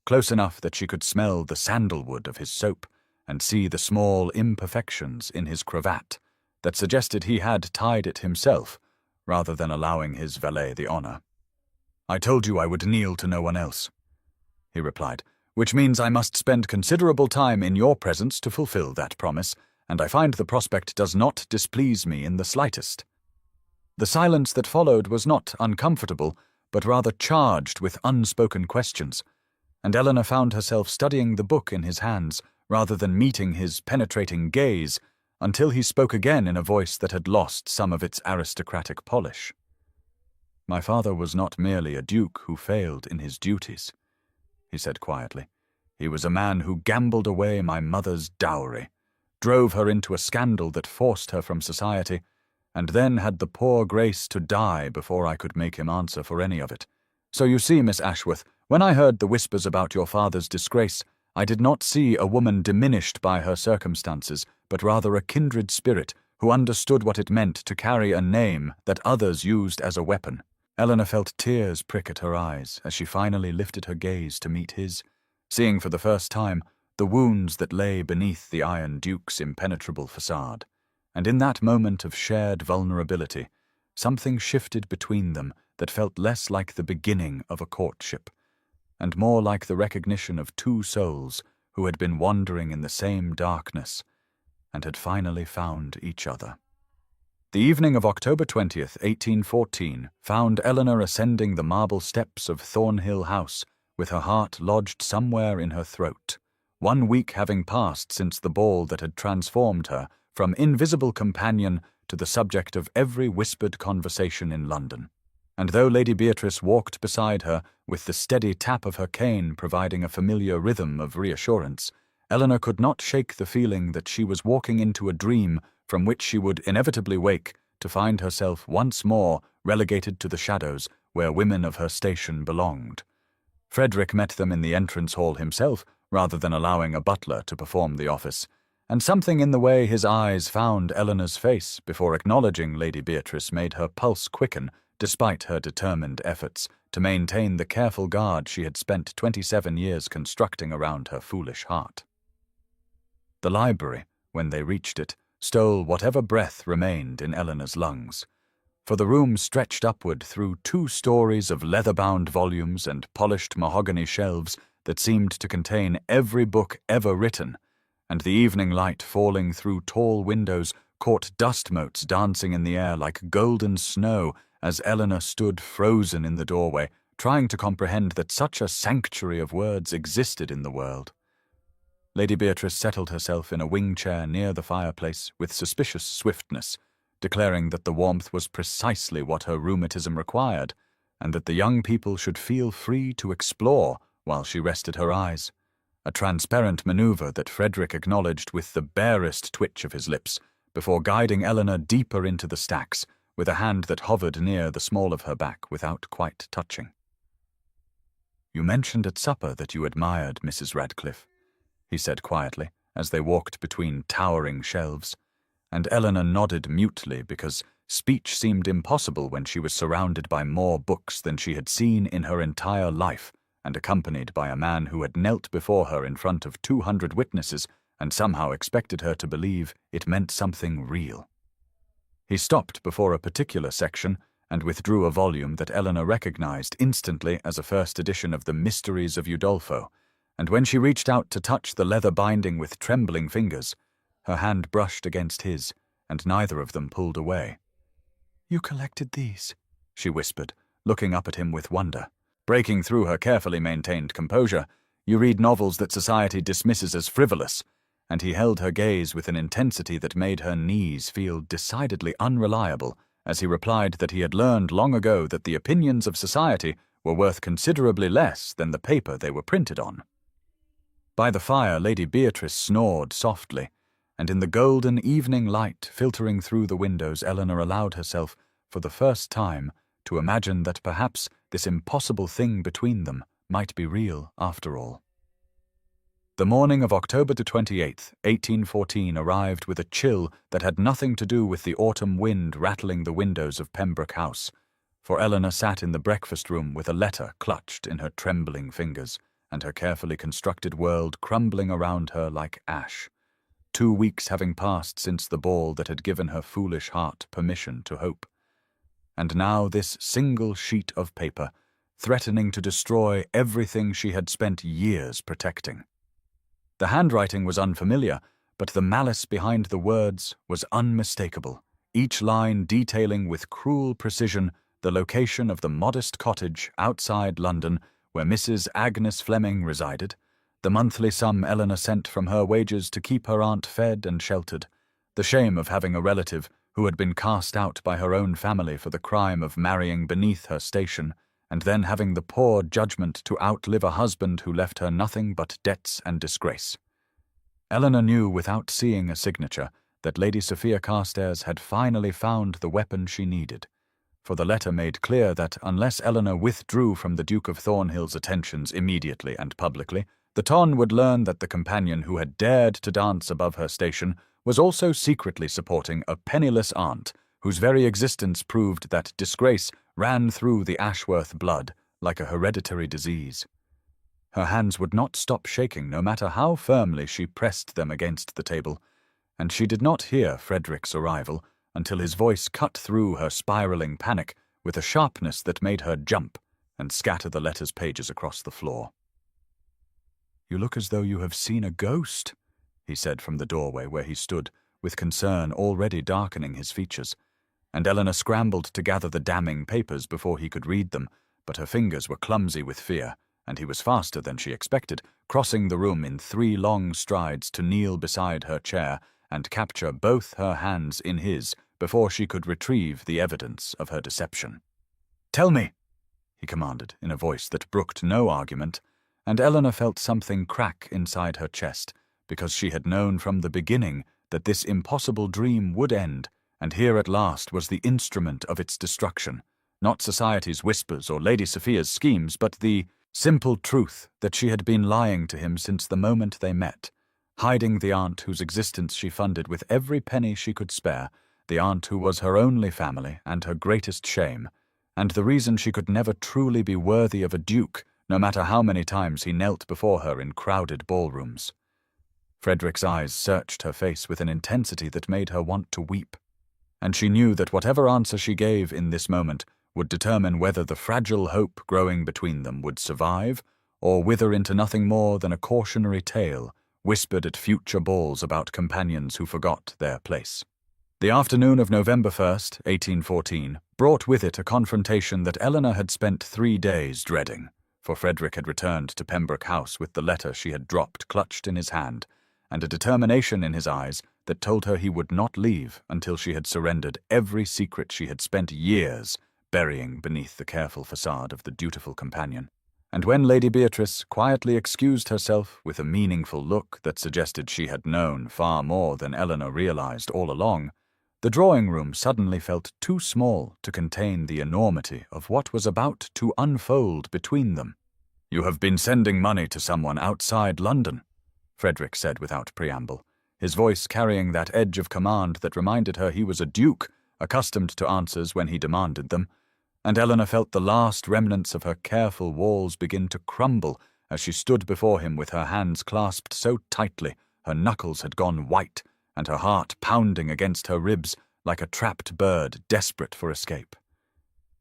close enough that she could smell the sandalwood of his soap and see the small imperfections in his cravat that suggested he had tied it himself rather than allowing his valet the honor. "I told you I would kneel to no one else," he replied, "which means I must spend considerable time in your presence to fulfill that promise, and I find the prospect does not displease me in the slightest." The silence that followed was not uncomfortable, but rather charged with unspoken questions, and Eleanor found herself studying the book in his hands rather than meeting his penetrating gaze until he spoke again in a voice that had lost some of its aristocratic polish. "My father was not merely a duke who failed in his duties," he said quietly. "He was a man who gambled away my mother's dowry, drove her into a scandal that forced her from society, and then had the poor grace to die before I could make him answer for any of it. So you see, Miss Ashworth, when I heard the whispers about your father's disgrace, I did not see a woman diminished by her circumstances, but rather a kindred spirit who understood what it meant to carry a name that others used as a weapon." Eleanor felt tears prick at her eyes as she finally lifted her gaze to meet his, seeing for the first time the wounds that lay beneath the Iron Duke's impenetrable facade. And in that moment of shared vulnerability, something shifted between them that felt less like the beginning of a courtship, and more like the recognition of two souls who had been wandering in the same darkness and had finally found each other. The evening of October 20th, 1814, found Eleanor ascending the marble steps of Thornhill House with her heart lodged somewhere in her throat, 1 week having passed since the ball that had transformed her from invisible companion to the subject of every whispered conversation in London. And though Lady Beatrice walked beside her with the steady tap of her cane providing a familiar rhythm of reassurance, Eleanor could not shake the feeling that she was walking into a dream from which she would inevitably wake to find herself once more relegated to the shadows where women of her station belonged. Frederick met them in the entrance hall himself rather than allowing a butler to perform the office, and something in the way his eyes found Eleanor's face before acknowledging Lady Beatrice made her pulse quicken despite her determined efforts to maintain the careful guard she had spent 27 years constructing around her foolish heart. The library, when they reached it, stole whatever breath remained in Eleanor's lungs, for the room stretched upward through 2 stories of leather-bound volumes and polished mahogany shelves that seemed to contain every book ever written, and the evening light falling through tall windows caught dust motes dancing in the air like golden snow as Eleanor stood frozen in the doorway, trying to comprehend that such a sanctuary of words existed in the world. Lady Beatrice settled herself in a wing chair near the fireplace with suspicious swiftness, declaring that the warmth was precisely what her rheumatism required, and that the young people should feel free to explore while she rested her eyes, a transparent maneuver that Frederick acknowledged with the barest twitch of his lips, before guiding Eleanor deeper into the stacks, with a hand that hovered near the small of her back without quite touching. "You mentioned at supper that you admired Mrs. Radcliffe," he said quietly, as they walked between towering shelves, and Eleanor nodded mutely because speech seemed impossible when she was surrounded by more books than she had seen in her entire life, and accompanied by a man who had knelt before her in front of 200 witnesses and somehow expected her to believe it meant something real. He stopped before a particular section and withdrew a volume that Eleanor recognized instantly as a first edition of The Mysteries of Udolpho, and when she reached out to touch the leather binding with trembling fingers, her hand brushed against his, and neither of them pulled away. "You collected these?" she whispered, looking up at him with wonder. Breaking through her carefully maintained composure, "You read novels that society dismisses as frivolous," and he held her gaze with an intensity that made her knees feel decidedly unreliable as he replied that he had learned long ago that the opinions of society were worth considerably less than the paper they were printed on. By the fire, Lady Beatrice snored softly, and in the golden evening light filtering through the windows, Eleanor allowed herself, for the first time, to imagine that perhaps this impossible thing between them might be real after all. The morning of October 28th, 1814 arrived with a chill that had nothing to do with the autumn wind rattling the windows of Pembroke House, for Eleanor sat in the breakfast room with a letter clutched in her trembling fingers, and her carefully constructed world crumbling around her like ash. 2 weeks having passed since the ball that had given her foolish heart permission to hope. And now this single sheet of paper, threatening to destroy everything she had spent years protecting. The handwriting was unfamiliar, but the malice behind the words was unmistakable, each line detailing with cruel precision the location of the modest cottage outside London where Mrs. Agnes Fleming resided, the monthly sum Eleanor sent from her wages to keep her aunt fed and sheltered, the shame of having a relative who had been cast out by her own family for the crime of marrying beneath her station, and then having the poor judgment to outlive a husband who left her nothing but debts and disgrace. Eleanor knew without seeing a signature that Lady Sophia Carstairs had finally found the weapon she needed, for the letter made clear that unless Eleanor withdrew from the Duke of Thornhill's attentions immediately and publicly, the Ton would learn that the companion who had dared to dance above her station was also secretly supporting a penniless aunt whose very existence proved that disgrace ran through the Ashworth blood like a hereditary disease. Her hands would not stop shaking no matter how firmly she pressed them against the table, and she did not hear Frederick's arrival until his voice cut through her spiraling panic with a sharpness that made her jump and scatter the letter's pages across the floor. "You look as though you have seen a ghost," he said from the doorway where he stood, with concern already darkening his features, and Eleanor scrambled to gather the damning papers before he could read them, but her fingers were clumsy with fear, and he was faster than she expected, crossing the room in 3 long strides to kneel beside her chair and capture both her hands in his before she could retrieve the evidence of her deception. "Tell me," he commanded in a voice that brooked no argument, and Eleanor felt something crack inside her chest, because she had known from the beginning that this impossible dream would end, and here at last was the instrument of its destruction, not society's whispers or Lady Sophia's schemes, but the simple truth that she had been lying to him since the moment they met, hiding the aunt whose existence she funded with every penny she could spare, the aunt who was her only family and her greatest shame, and the reason she could never truly be worthy of a duke, no matter how many times he knelt before her in crowded ballrooms. Frederick's eyes searched her face with an intensity that made her want to weep, and she knew that whatever answer she gave in this moment would determine whether the fragile hope growing between them would survive or wither into nothing more than a cautionary tale whispered at future balls about companions who forgot their place. The afternoon of November 1st, 1814, brought with it a confrontation that Eleanor had spent 3 days dreading, for Frederick had returned to Pembroke House with the letter she had dropped clutched in his hand, and a determination in his eyes that told her he would not leave until she had surrendered every secret she had spent years burying beneath the careful facade of the dutiful companion. And when Lady Beatrice quietly excused herself with a meaningful look that suggested she had known far more than Eleanor realized all along, the drawing-room suddenly felt too small to contain the enormity of what was about to unfold between them. "You have been sending money to someone outside London," Frederick said without preamble, his voice carrying that edge of command that reminded her he was a duke, accustomed to answers when he demanded them, and Eleanor felt the last remnants of her careful walls begin to crumble as she stood before him with her hands clasped so tightly her knuckles had gone white and her heart pounding against her ribs like a trapped bird desperate for escape.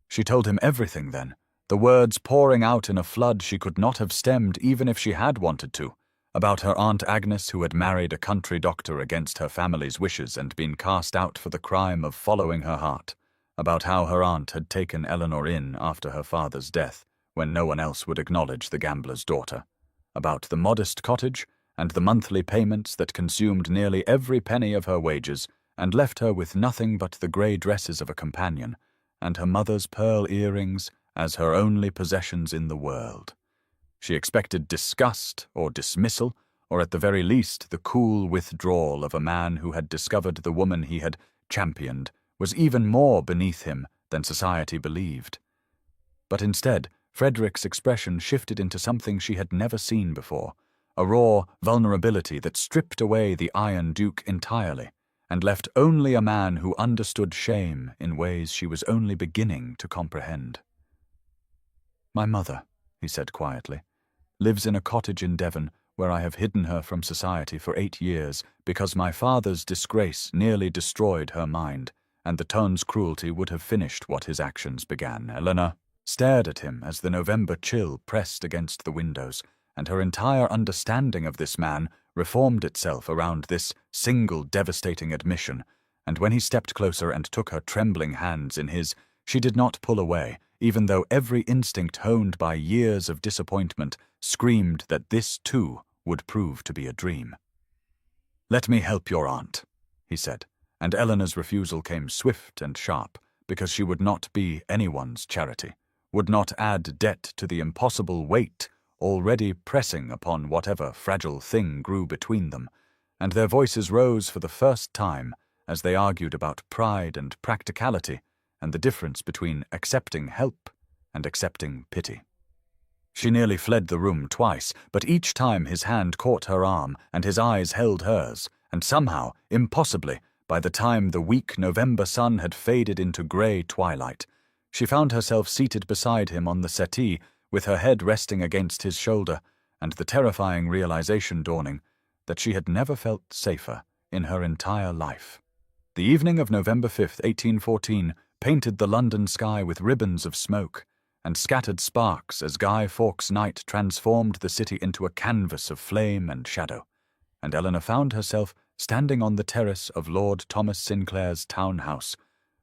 She told him everything then, the words pouring out in a flood she could not have stemmed even if she had wanted to, about her Aunt Agnes who had married a country doctor against her family's wishes and been cast out for the crime of following her heart, about how her aunt had taken Eleanor in after her father's death when no one else would acknowledge the gambler's daughter, about the modest cottage and the monthly payments that consumed nearly every penny of her wages and left her with nothing but the grey dresses of a companion and her mother's pearl earrings as her only possessions in the world. She expected disgust or dismissal, or at the very least the cool withdrawal of a man who had discovered the woman he had championed was even more beneath him than society believed. But instead, Frederick's expression shifted into something she had never seen before, a raw vulnerability that stripped away the Iron Duke entirely and left only a man who understood shame in ways she was only beginning to comprehend. "My mother," he said quietly, "lives in a cottage in Devon where I have hidden her from society for 8 years because my father's disgrace nearly destroyed her mind, and the ton's cruelty would have finished what his actions began." Eleanor stared at him as the November chill pressed against the windows, and her entire understanding of this man reformed itself around this single devastating admission, and when he stepped closer and took her trembling hands in his, she did not pull away, even though every instinct honed by years of disappointment screamed that this, too, would prove to be a dream. "Let me help your aunt," he said, and Eleanor's refusal came swift and sharp, because she would not be anyone's charity, would not add debt to the impossible weight already pressing upon whatever fragile thing grew between them, and their voices rose for the first time as they argued about pride and practicality and the difference between accepting help and accepting pity. She nearly fled the room twice, but each time his hand caught her arm and his eyes held hers, and somehow, impossibly, by the time the weak November sun had faded into grey twilight, she found herself seated beside him on the settee with her head resting against his shoulder, and the terrifying realization dawning that she had never felt safer in her entire life. The evening of November 5th, 1814, painted the London sky with ribbons of smoke and scattered sparks as Guy Fawkes' night transformed the city into a canvas of flame and shadow, and Eleanor found herself standing on the terrace of Lord Thomas Sinclair's townhouse,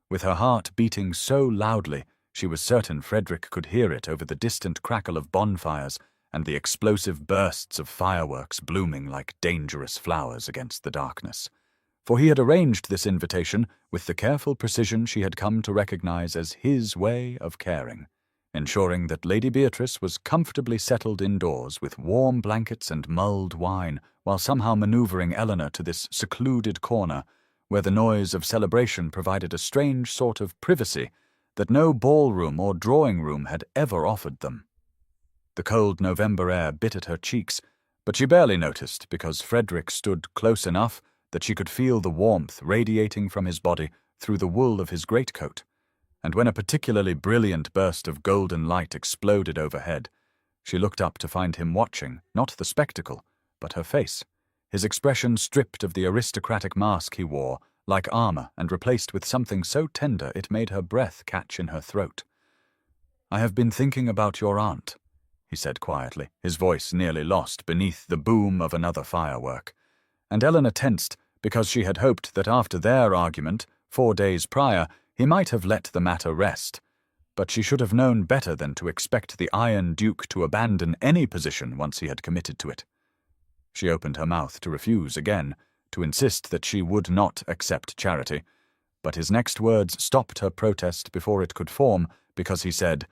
with her heart beating so loudly she was certain Frederick could hear it over the distant crackle of bonfires and the explosive bursts of fireworks blooming like dangerous flowers against the darkness. For he had arranged this invitation with the careful precision she had come to recognize as his way of caring, ensuring that Lady Beatrice was comfortably settled indoors with warm blankets and mulled wine, while somehow maneuvering Eleanor to this secluded corner where the noise of celebration provided a strange sort of privacy that no ballroom or drawing-room had ever offered them. The cold November air bit at her cheeks, but she barely noticed because Frederick stood close enough that she could feel the warmth radiating from his body through the wool of his greatcoat, and when a particularly brilliant burst of golden light exploded overhead, she looked up to find him watching, not the spectacle, but her face, his expression stripped of the aristocratic mask he wore, like armor, and replaced with something so tender it made her breath catch in her throat. "I have been thinking about your aunt," he said quietly, his voice nearly lost beneath the boom of another firework. And Eleanor tensed, because she had hoped that after their argument, 4 days prior, he might have let the matter rest. But she should have known better than to expect the Iron Duke to abandon any position once he had committed to it. She opened her mouth to refuse again, to insist that she would not accept charity, but his next words stopped her protest before it could form, because he said,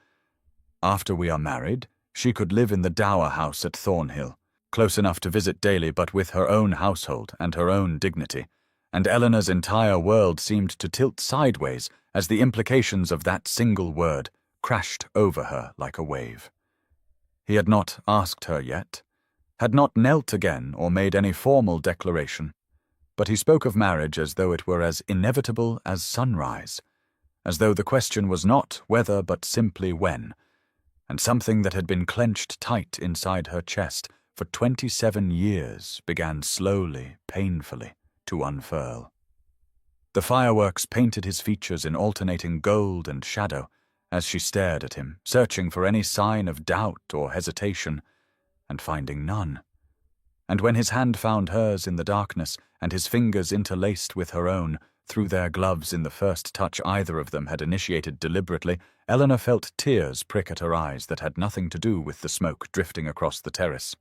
"After we are married, she could live in the dower house at Thornhill, close enough to visit daily but with her own household and her own dignity," and Eleanor's entire world seemed to tilt sideways as the implications of that single word crashed over her like a wave. He had not asked her yet, had not knelt again or made any formal declaration, but he spoke of marriage as though it were as inevitable as sunrise, as though the question was not whether but simply when, and something that had been clenched tight inside her chest for 27 years began slowly, painfully, to unfurl. The fireworks painted his features in alternating gold and shadow as she stared at him, searching for any sign of doubt or hesitation, and finding none. And when his hand found hers in the darkness, and his fingers interlaced with her own, through their gloves in the first touch either of them had initiated deliberately, Eleanor felt tears prick at her eyes that had nothing to do with the smoke drifting across the terrace.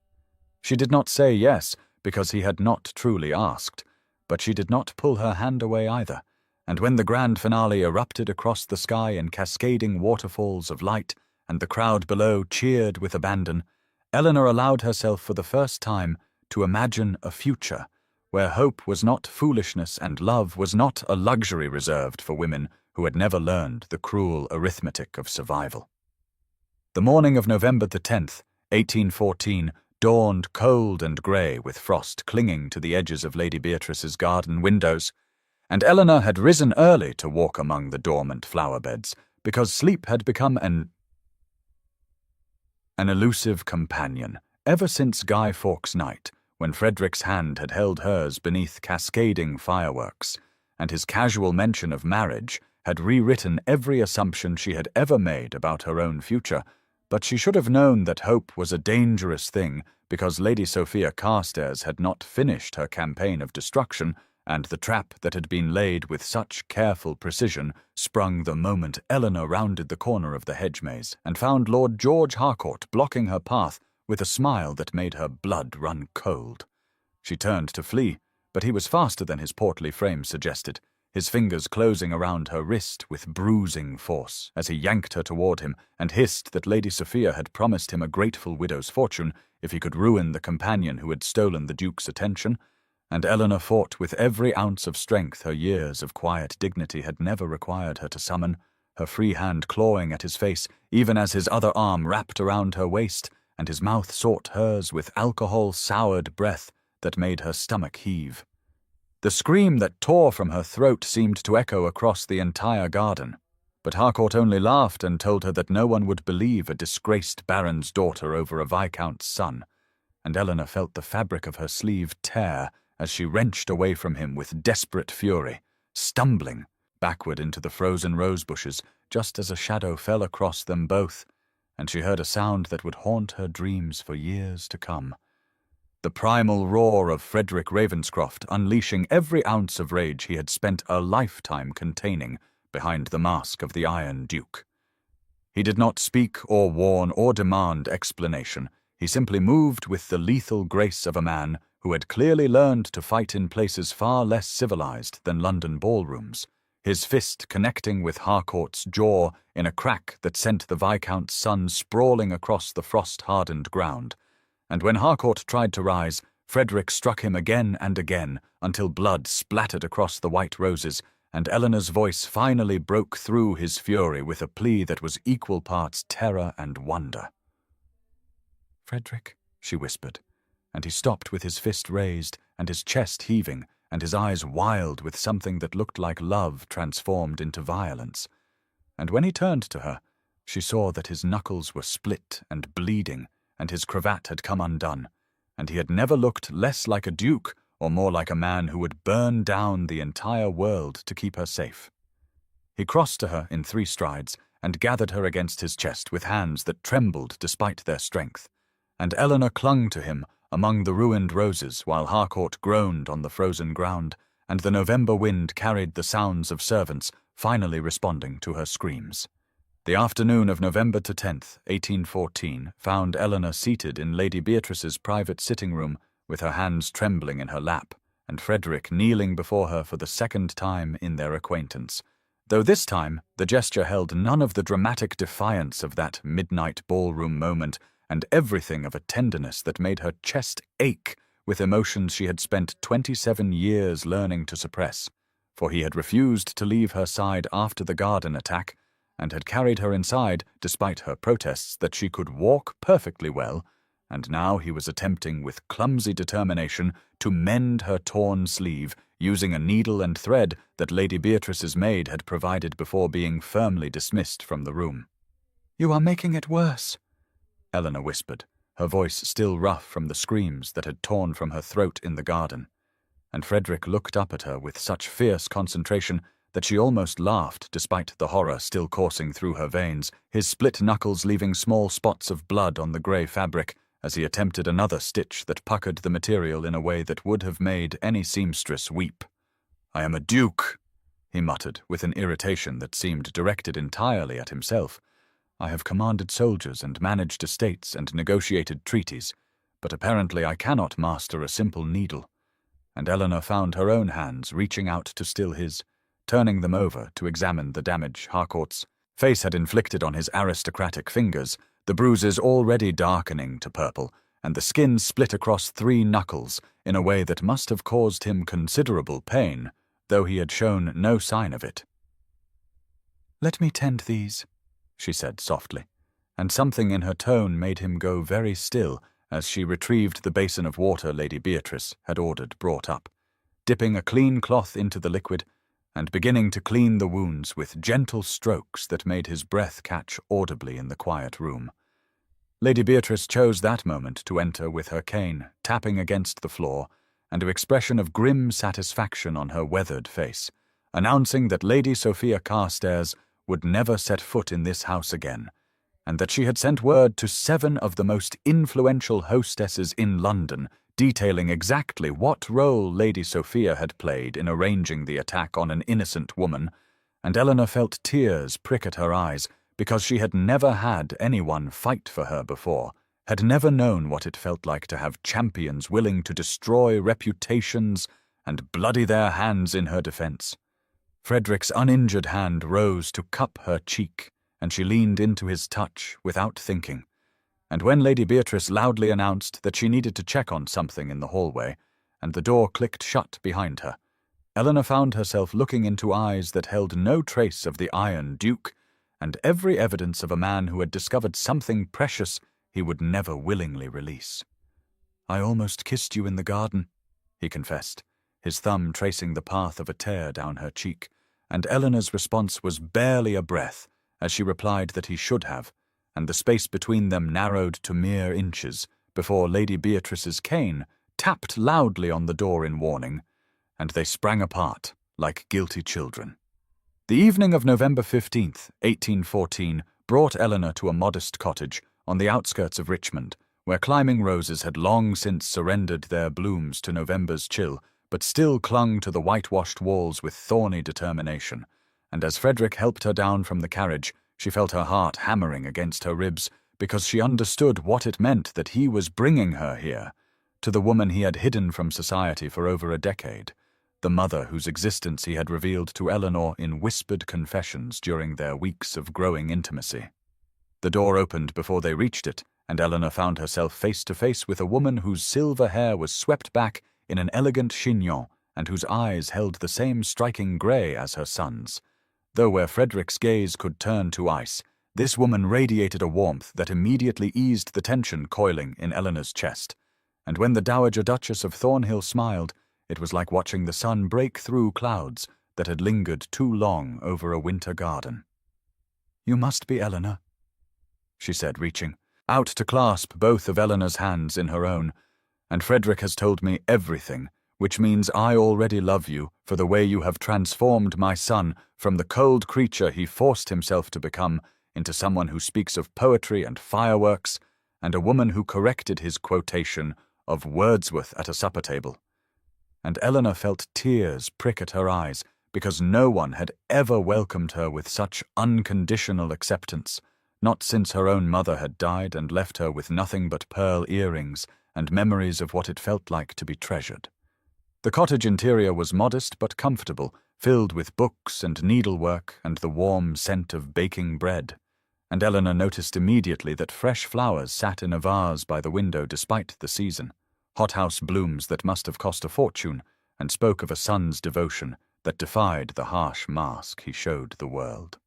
She did not say yes, because he had not truly asked, but she did not pull her hand away either, and when the grand finale erupted across the sky in cascading waterfalls of light, and the crowd below cheered with abandon, Eleanor allowed herself for the first time to imagine a future where hope was not foolishness and love was not a luxury reserved for women who had never learned the cruel arithmetic of survival. The morning of November the 10th, 1814, dawned cold and grey with frost clinging to the edges of Lady Beatrice's garden windows, and Eleanor had risen early to walk among the dormant flower beds, because sleep had become an elusive companion ever since Guy Fawkes' night, when Frederick's hand had held hers beneath cascading fireworks, and his casual mention of marriage had rewritten every assumption she had ever made about her own future. But she should have known that hope was a dangerous thing, because Lady Sophia Carstairs had not finished her campaign of destruction, and the trap that had been laid with such careful precision sprung the moment Eleanor rounded the corner of the hedge maze and found Lord George Harcourt blocking her path with a smile that made her blood run cold. She turned to flee, but he was faster than his portly frame suggested, his fingers closing around her wrist with bruising force as he yanked her toward him and hissed that Lady Sophia had promised him a grateful widow's fortune if he could ruin the companion who had stolen the Duke's attention, and Eleanor fought with every ounce of strength her years of quiet dignity had never required her to summon, her free hand clawing at his face even as his other arm wrapped around her waist, and his mouth sought hers with alcohol-soured breath that made her stomach heave. The scream that tore from her throat seemed to echo across the entire garden, but Harcourt only laughed and told her that no one would believe a disgraced baron's daughter over a viscount's son, and Eleanor felt the fabric of her sleeve tear as she wrenched away from him with desperate fury, stumbling backward into the frozen rose bushes just as a shadow fell across them both, and she heard a sound that would haunt her dreams for years to come. The primal roar of Frederick Ravenscroft unleashing every ounce of rage he had spent a lifetime containing behind the mask of the Iron Duke. He did not speak or warn or demand explanation. He simply moved with the lethal grace of a man who had clearly learned to fight in places far less civilized than London ballrooms, his fist connecting with Harcourt's jaw in a crack that sent the Viscount's son sprawling across the frost-hardened ground. And when Harcourt tried to rise, Frederick struck him again and again until blood splattered across the white roses, and Eleanor's voice finally broke through his fury with a plea that was equal parts terror and wonder. "Frederick," she whispered, and he stopped with his fist raised and his chest heaving and his eyes wild with something that looked like love transformed into violence. and when he turned to her, she saw that his knuckles were split and bleeding, and his cravat had come undone, and he had never looked less like a duke or more like a man who would burn down the entire world to keep her safe. He crossed to her in 3 strides and gathered her against his chest with hands that trembled despite their strength, and Eleanor clung to him among the ruined roses while Harcourt groaned on the frozen ground, and the November wind carried the sounds of servants finally responding to her screams. The afternoon of November 10th, 1814, found Eleanor seated in Lady Beatrice's private sitting-room with her hands trembling in her lap, and Frederick kneeling before her for the 2nd time in their acquaintance, though this time the gesture held none of the dramatic defiance of that midnight ballroom moment, and everything of a tenderness that made her chest ache with emotions she had spent 27 years learning to suppress, for he had refused to leave her side after the garden attack, and had carried her inside despite her protests that she could walk perfectly well, and now he was attempting with clumsy determination to mend her torn sleeve, using a needle and thread that Lady Beatrice's maid had provided before being firmly dismissed from the room. "You are making it worse," Eleanor whispered, her voice still rough from the screams that had torn from her throat in the garden, and Frederick looked up at her with such fierce concentration that she almost laughed despite the horror still coursing through her veins, his split knuckles leaving small spots of blood on the grey fabric as he attempted another stitch that puckered the material in a way that would have made any seamstress weep. "I am a duke," he muttered with an irritation that seemed directed entirely at himself. "I have commanded soldiers and managed estates and negotiated treaties, but apparently I cannot master a simple needle." And Eleanor found her own hands reaching out to still his, turning them over to examine the damage Harcourt's face had inflicted on his aristocratic fingers, the bruises already darkening to purple, and the skin split across 3 knuckles in a way that must have caused him considerable pain, though he had shown no sign of it. "Let me tend these," she said softly, and something in her tone made him go very still as she retrieved the basin of water Lady Beatrice had ordered brought up, dipping a clean cloth into the liquid and beginning to clean the wounds with gentle strokes that made his breath catch audibly in the quiet room. Lady Beatrice chose that moment to enter with her cane tapping against the floor, and an expression of grim satisfaction on her weathered face, announcing that Lady Sophia Carstairs would never set foot in this house again, and that she had sent word to 7 of the most influential hostesses in London, detailing exactly what role Lady Sophia had played in arranging the attack on an innocent woman, and Eleanor felt tears prick at her eyes because she had never had anyone fight for her before, had never known what it felt like to have champions willing to destroy reputations and bloody their hands in her defense. Frederick's uninjured hand rose to cup her cheek, and she leaned into his touch without thinking. And when Lady Beatrice loudly announced that she needed to check on something in the hallway, and the door clicked shut behind her, Eleanor found herself looking into eyes that held no trace of the Iron Duke, and every evidence of a man who had discovered something precious he would never willingly release. "I almost kissed you in the garden," he confessed, his thumb tracing the path of a tear down her cheek, and Eleanor's response was barely a breath as she replied that he should have, and the space between them narrowed to mere inches before Lady Beatrice's cane tapped loudly on the door in warning, and they sprang apart like guilty children. The evening of November 15th, 1814, brought Eleanor to a modest cottage on the outskirts of Richmond, where climbing roses had long since surrendered their blooms to November's chill, but still clung to the whitewashed walls with thorny determination, and as Frederick helped her down from the carriage, she felt her heart hammering against her ribs because she understood what it meant that he was bringing her here, to the woman he had hidden from society for over a decade, the mother whose existence he had revealed to Eleanor in whispered confessions during their weeks of growing intimacy. The door opened before they reached it, and Eleanor found herself face to face with a woman whose silver hair was swept back in an elegant chignon and whose eyes held the same striking grey as her son's. Though where Frederick's gaze could turn to ice, this woman radiated a warmth that immediately eased the tension coiling in Eleanor's chest, and when the Dowager Duchess of Thornhill smiled, it was like watching the sun break through clouds that had lingered too long over a winter garden. "You must be Eleanor," she said, reaching out to clasp both of Eleanor's hands in her own. "And Frederick has told me everything, which means I already love you for the way you have transformed my son from the cold creature he forced himself to become into someone who speaks of poetry and fireworks, and a woman who corrected his quotation of Wordsworth at a supper table." And Eleanor felt tears prick at her eyes, because no one had ever welcomed her with such unconditional acceptance, not since her own mother had died and left her with nothing but pearl earrings and memories of what it felt like to be treasured. The cottage interior was modest but comfortable, filled with books and needlework and the warm scent of baking bread. And Eleanor noticed immediately that fresh flowers sat in a vase by the window despite the season, hothouse blooms that must have cost a fortune, and spoke of a son's devotion that defied the harsh mask he showed the world.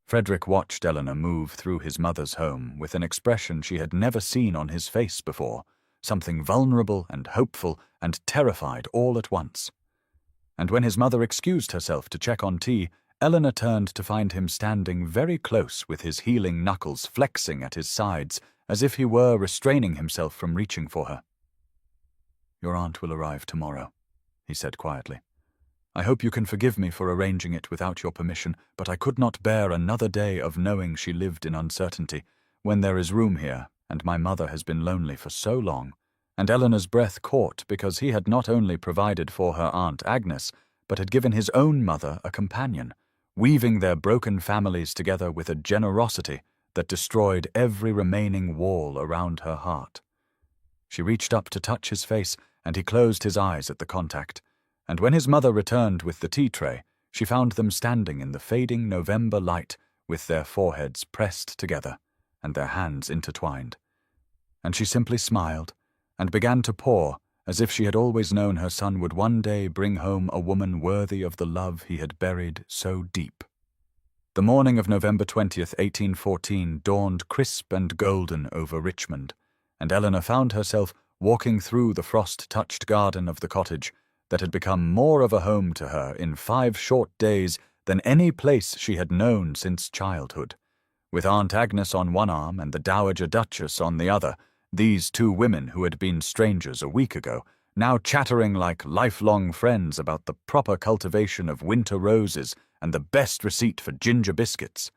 Frederick watched Eleanor move through his mother's home with an expression she had never seen on his face before, something vulnerable and hopeful and terrified all at once. And when his mother excused herself to check on tea, Eleanor turned to find him standing very close with his healing knuckles flexing at his sides as if he were restraining himself from reaching for her. "Your aunt will arrive tomorrow," he said quietly. "I hope you can forgive me for arranging it without your permission, but I could not bear another day of knowing she lived in uncertainty, when there is room here, and my mother has been lonely for so long." And Eleanor's breath caught because he had not only provided for her Aunt Agnes, but had given his own mother a companion, weaving their broken families together with a generosity that destroyed every remaining wall around her heart. She reached up to touch his face, and he closed his eyes at the contact. And when his mother returned with the tea tray, she found them standing in the fading November light with their foreheads pressed together and their hands intertwined. And she simply smiled and began to pour as if she had always known her son would one day bring home a woman worthy of the love he had buried so deep. The morning of November 20th, 1814 dawned crisp and golden over Richmond, and Eleanor found herself walking through the frost-touched garden of the cottage that had become more of a home to her in 5 short days than any place she had known since childhood. With Aunt Agnes on one arm and the Dowager Duchess on the other, these 2 women who had been strangers a week ago, now chattering like lifelong friends about the proper cultivation of winter roses and the best receipt for ginger biscuits.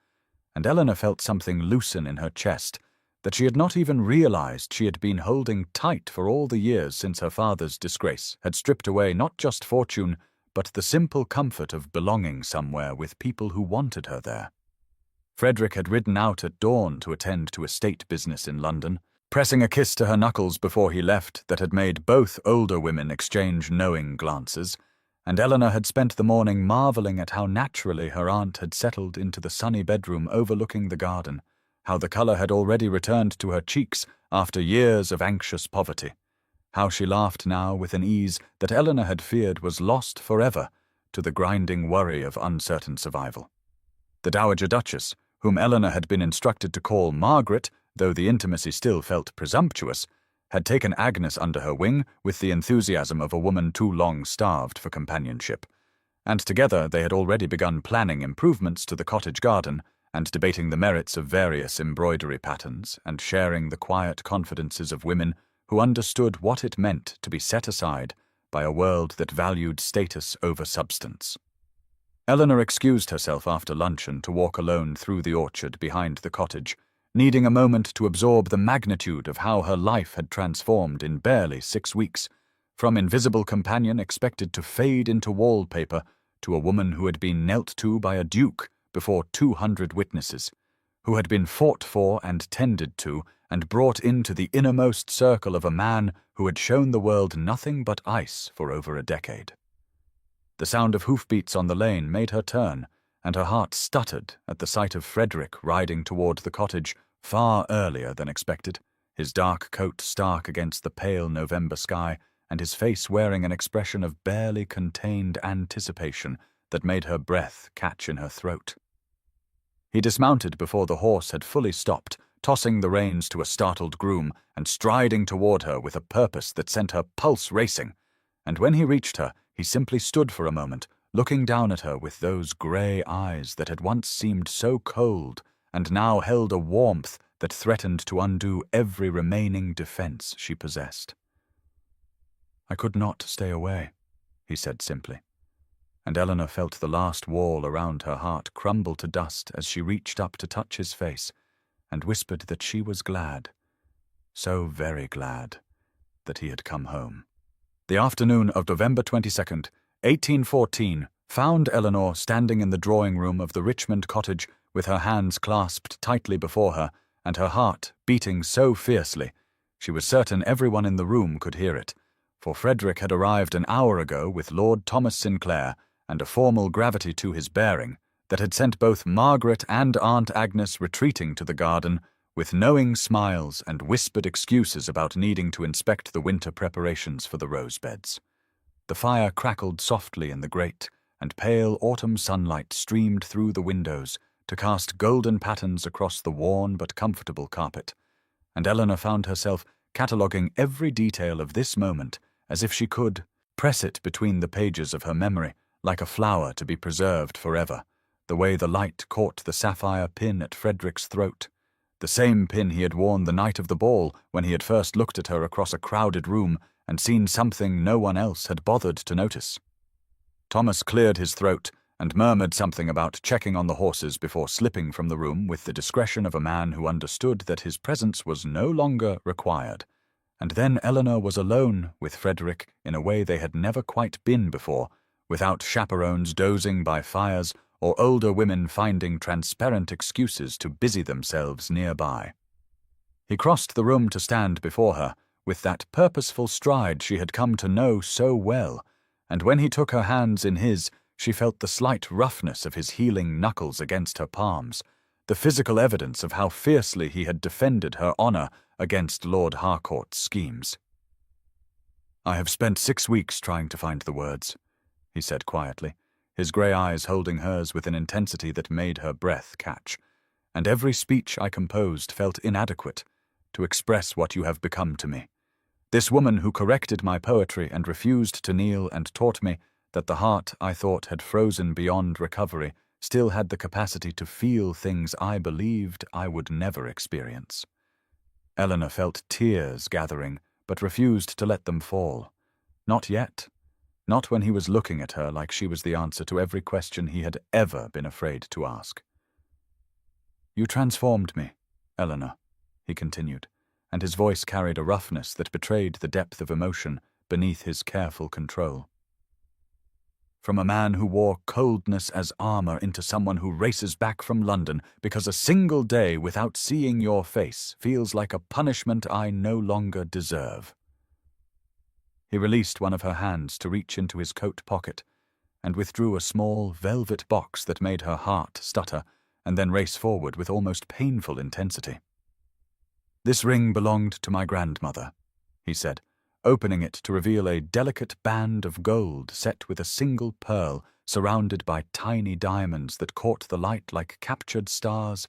And Eleanor felt something loosen in her chest that she had not even realized she had been holding tight for all the years since her father's disgrace had stripped away not just fortune, but the simple comfort of belonging somewhere with people who wanted her there. Frederick had ridden out at dawn to attend to estate business in London, pressing a kiss to her knuckles before he left that had made both older women exchange knowing glances, and Eleanor had spent the morning marveling at how naturally her aunt had settled into the sunny bedroom overlooking the garden, how the colour had already returned to her cheeks after years of anxious poverty, how she laughed now with an ease that Eleanor had feared was lost forever to the grinding worry of uncertain survival. The Dowager Duchess, whom Eleanor had been instructed to call Margaret, though the intimacy still felt presumptuous, had taken Agnes under her wing with the enthusiasm of a woman too long starved for companionship, and together they had already begun planning improvements to the cottage garden and debating the merits of various embroidery patterns and sharing the quiet confidences of women who understood what it meant to be set aside by a world that valued status over substance. Eleanor excused herself after luncheon to walk alone through the orchard behind the cottage, needing a moment to absorb the magnitude of how her life had transformed in barely 6 weeks, from invisible companion expected to fade into wallpaper to a woman who had been knelt to by a duke before 200 witnesses, who had been fought for and tended to and brought into the innermost circle of a man who had shown the world nothing but ice for over a decade. The sound of hoofbeats on the lane made her turn, and her heart stuttered at the sight of Frederick riding toward the cottage far earlier than expected, his dark coat stark against the pale November sky, and his face wearing an expression of barely contained anticipation that made her breath catch in her throat. He dismounted before the horse had fully stopped, tossing the reins to a startled groom and striding toward her with a purpose that sent her pulse racing, and when he reached her, he simply stood for a moment, looking down at her with those grey eyes that had once seemed so cold and now held a warmth that threatened to undo every remaining defense she possessed. "I could not stay away," he said simply, and Eleanor felt the last wall around her heart crumble to dust as she reached up to touch his face and whispered that she was glad, so very glad, that he had come home. The afternoon of November 22nd, 1814, found Eleanor standing in the drawing-room of the Richmond cottage with her hands clasped tightly before her and her heart beating so fiercely she was certain everyone in the room could hear it, for Frederick had arrived an hour ago with Lord Thomas Sinclair and a formal gravity to his bearing that had sent both Margaret and Aunt Agnes retreating to the garden with knowing smiles and whispered excuses about needing to inspect the winter preparations for the rose-beds. The fire crackled softly in the grate, and pale autumn sunlight streamed through the windows to cast golden patterns across the worn but comfortable carpet, and Eleanor found herself cataloguing every detail of this moment as if she could press it between the pages of her memory like a flower to be preserved forever, the way the light caught the sapphire pin at Frederick's throat, the same pin he had worn the night of the ball when he had first looked at her across a crowded room and seen something no one else had bothered to notice. Thomas cleared his throat and murmured something about checking on the horses before slipping from the room with the discretion of a man who understood that his presence was no longer required, and then Eleanor was alone with Frederick in a way they had never quite been before, without chaperones dozing by fires or older women finding transparent excuses to busy themselves nearby. He crossed the room to stand before her, with that purposeful stride she had come to know so well, and when he took her hands in his, she felt the slight roughness of his healing knuckles against her palms, the physical evidence of how fiercely he had defended her honour against Lord Harcourt's schemes. "I have spent 6 weeks trying to find the words," he said quietly, his grey eyes holding hers with an intensity that made her breath catch, "and every speech I composed felt inadequate to express what you have become to me. This woman who corrected my poetry and refused to kneel and taught me that the heart I thought had frozen beyond recovery still had the capacity to feel things I believed I would never experience." Eleanor felt tears gathering, but refused to let them fall. Not yet. Not when he was looking at her like she was the answer to every question he had ever been afraid to ask. "You transformed me, Eleanor," he continued, and his voice carried a roughness that betrayed the depth of emotion beneath his careful control. "From a man who wore coldness as armour into someone who races back from London because a single day without seeing your face feels like a punishment I no longer deserve." He released one of her hands to reach into his coat pocket and withdrew a small velvet box that made her heart stutter and then race forward with almost painful intensity. "This ring belonged to my grandmother," he said, opening it to reveal a delicate band of gold set with a single pearl surrounded by tiny diamonds that caught the light like captured stars,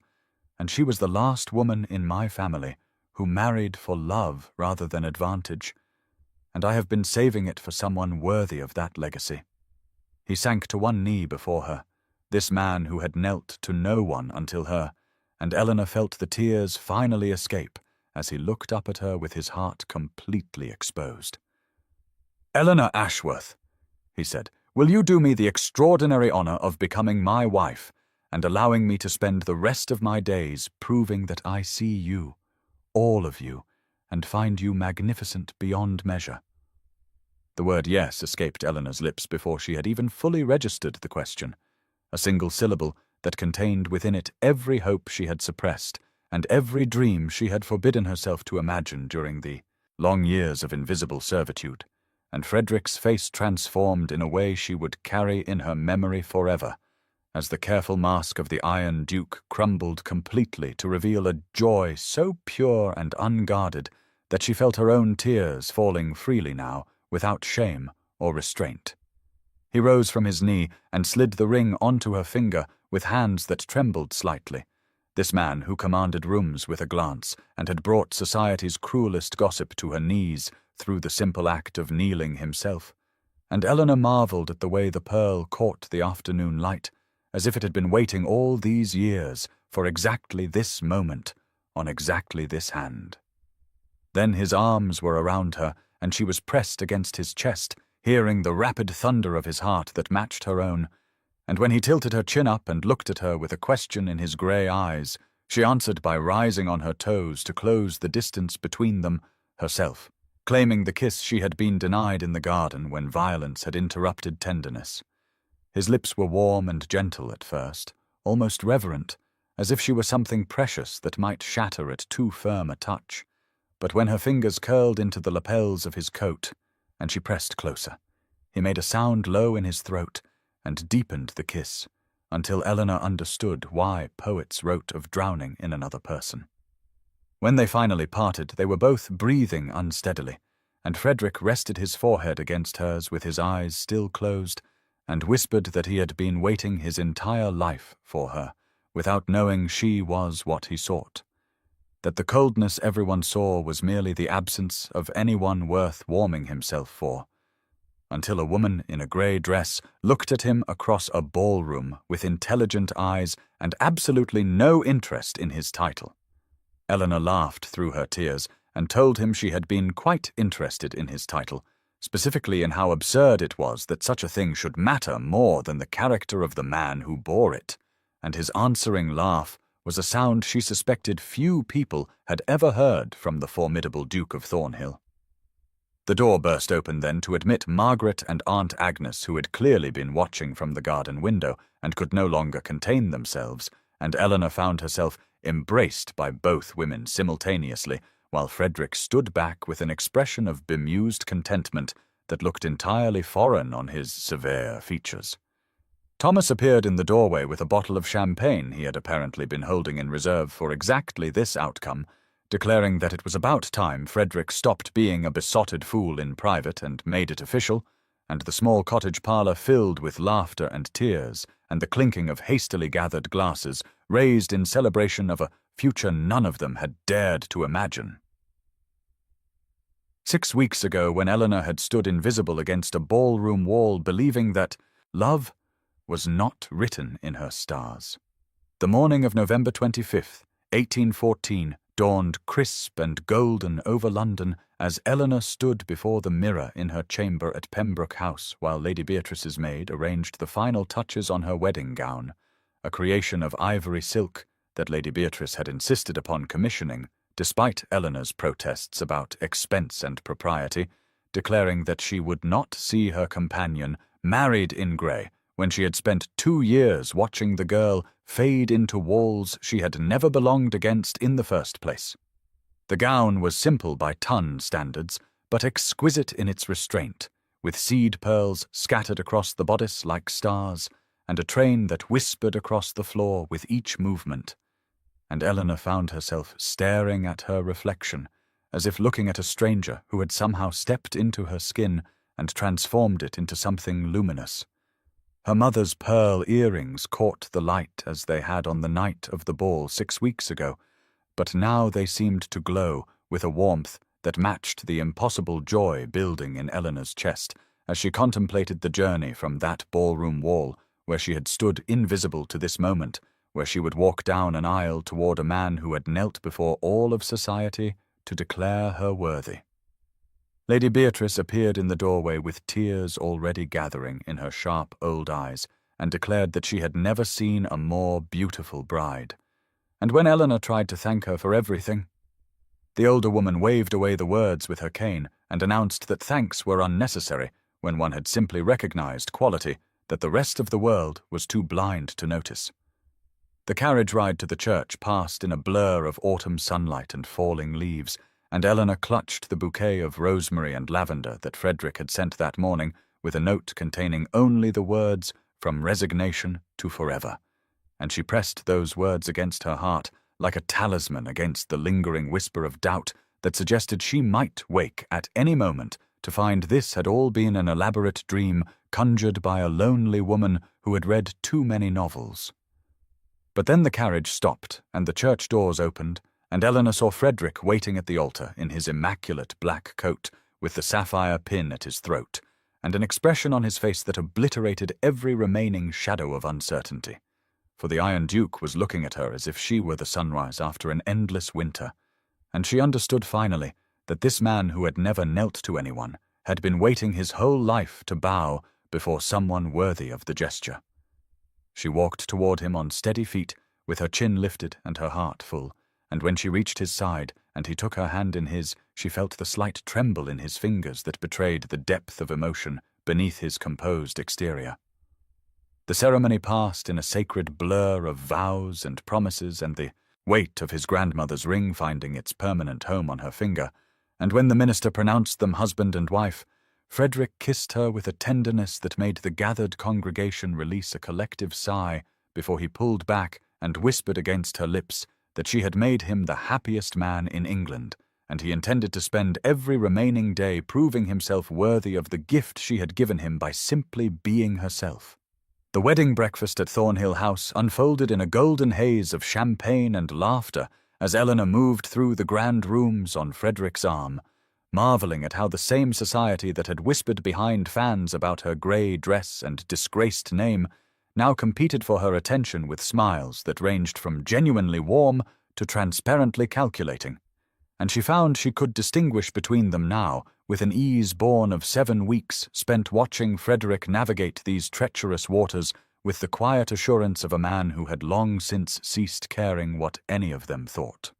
and she was the last woman in my family who married for love rather than advantage, and I have been saving it for someone worthy of that legacy. He sank to one knee before her, this man who had knelt to no one until her, and Eleanor felt the tears finally escape as he looked up at her with his heart completely exposed. "Eleanor Ashworth," he said, "will you do me the extraordinary honour of becoming my wife and allowing me to spend the rest of my days proving that I see you, all of you, and find you magnificent beyond measure?" The word yes escaped Eleanor's lips before she had even fully registered the question, a single syllable that contained within it every hope she had suppressed and every dream she had forbidden herself to imagine during the long years of invisible servitude, and Frederick's face transformed in a way she would carry in her memory forever, as the careful mask of the Iron Duke crumbled completely to reveal a joy so pure and unguarded that she felt her own tears falling freely now, without shame or restraint. He rose from his knee and slid the ring onto her finger with hands that trembled slightly, this man who commanded rooms with a glance and had brought society's cruelest gossip to her knees through the simple act of kneeling himself, and Eleanor marveled at the way the pearl caught the afternoon light, as if it had been waiting all these years for exactly this moment, on exactly this hand. Then his arms were around her, and she was pressed against his chest, hearing the rapid thunder of his heart that matched her own. And when he tilted her chin up and looked at her with a question in his grey eyes, she answered by rising on her toes to close the distance between them herself, claiming the kiss she had been denied in the garden when violence had interrupted tenderness. His lips were warm and gentle at first, almost reverent, as if she were something precious that might shatter at too firm a touch. But when her fingers curled into the lapels of his coat, and she pressed closer, he made a sound low in his throat and deepened the kiss, until Eleanor understood why poets wrote of drowning in another person. When they finally parted, they were both breathing unsteadily, and Frederick rested his forehead against hers with his eyes still closed, and whispered that he had been waiting his entire life for her, without knowing she was what he sought. That the coldness everyone saw was merely the absence of anyone worth warming himself for, until a woman in a grey dress looked at him across a ballroom with intelligent eyes and absolutely no interest in his title. Eleanor laughed through her tears and told him she had been quite interested in his title, specifically in how absurd it was that such a thing should matter more than the character of the man who bore it, and his answering laugh was a sound she suspected few people had ever heard from the formidable Duke of Thornhill. The door burst open then to admit Margaret and Aunt Agnes, who had clearly been watching from the garden window and could no longer contain themselves, and Eleanor found herself embraced by both women simultaneously, while Frederick stood back with an expression of bemused contentment that looked entirely foreign on his severe features. Thomas appeared in the doorway with a bottle of champagne he had apparently been holding in reserve for exactly this outcome, declaring that it was about time Frederick stopped being a besotted fool in private and made it official, and the small cottage parlour filled with laughter and tears and the clinking of hastily gathered glasses raised in celebration of a future none of them had dared to imagine. 6 weeks ago, when Eleanor had stood invisible against a ballroom wall believing that love was not written in her stars, the morning of November 25th, 1814, dawned crisp and golden over London as Eleanor stood before the mirror in her chamber at Pembroke House while Lady Beatrice's maid arranged the final touches on her wedding gown, a creation of ivory silk that Lady Beatrice had insisted upon commissioning, despite Eleanor's protests about expense and propriety, declaring that she would not see her companion married in grey when she had spent 2 years watching the girl fade into walls she had never belonged against in the first place. The gown was simple by ton standards, but exquisite in its restraint, with seed pearls scattered across the bodice like stars, and a train that whispered across the floor with each movement. And Eleanor found herself staring at her reflection, as if looking at a stranger who had somehow stepped into her skin and transformed it into something luminous. Her mother's pearl earrings caught the light as they had on the night of the ball 6 weeks ago, but now they seemed to glow with a warmth that matched the impossible joy building in Eleanor's chest as she contemplated the journey from that ballroom wall where she had stood invisible to this moment, where she would walk down an aisle toward a man who had knelt before all of society to declare her worthy. Lady Beatrice appeared in the doorway with tears already gathering in her sharp old eyes, and declared that she had never seen a more beautiful bride. And when Eleanor tried to thank her for everything, the older woman waved away the words with her cane and announced that thanks were unnecessary when one had simply recognized quality that the rest of the world was too blind to notice. The carriage ride to the church passed in a blur of autumn sunlight and falling leaves, and Eleanor clutched the bouquet of rosemary and lavender that Frederick had sent that morning with a note containing only the words "From resignation to forever," and she pressed those words against her heart like a talisman against the lingering whisper of doubt that suggested she might wake at any moment to find this had all been an elaborate dream conjured by a lonely woman who had read too many novels. But then the carriage stopped and the church doors opened, and Eleanor saw Frederick waiting at the altar in his immaculate black coat with the sapphire pin at his throat, and an expression on his face that obliterated every remaining shadow of uncertainty. For the Iron Duke was looking at her as if she were the sunrise after an endless winter, and she understood finally that this man who had never knelt to anyone had been waiting his whole life to bow before someone worthy of the gesture. She walked toward him on steady feet, with her chin lifted and her heart full, and when she reached his side and he took her hand in his, she felt the slight tremble in his fingers that betrayed the depth of emotion beneath his composed exterior. The ceremony passed in a sacred blur of vows and promises and the weight of his grandmother's ring finding its permanent home on her finger, and when the minister pronounced them husband and wife, Frederick kissed her with a tenderness that made the gathered congregation release a collective sigh before he pulled back and whispered against her lips that she had made him the happiest man in England, and he intended to spend every remaining day proving himself worthy of the gift she had given him by simply being herself. The wedding breakfast at Thornhill House unfolded in a golden haze of champagne and laughter as Eleanor moved through the grand rooms on Frederick's arm, marveling at how the same society that had whispered behind fans about her grey dress and disgraced name now competed for her attention with smiles that ranged from genuinely warm to transparently calculating. And she found she could distinguish between them now with an ease born of 7 weeks spent watching Frederick navigate these treacherous waters with the quiet assurance of a man who had long since ceased caring what any of them thought.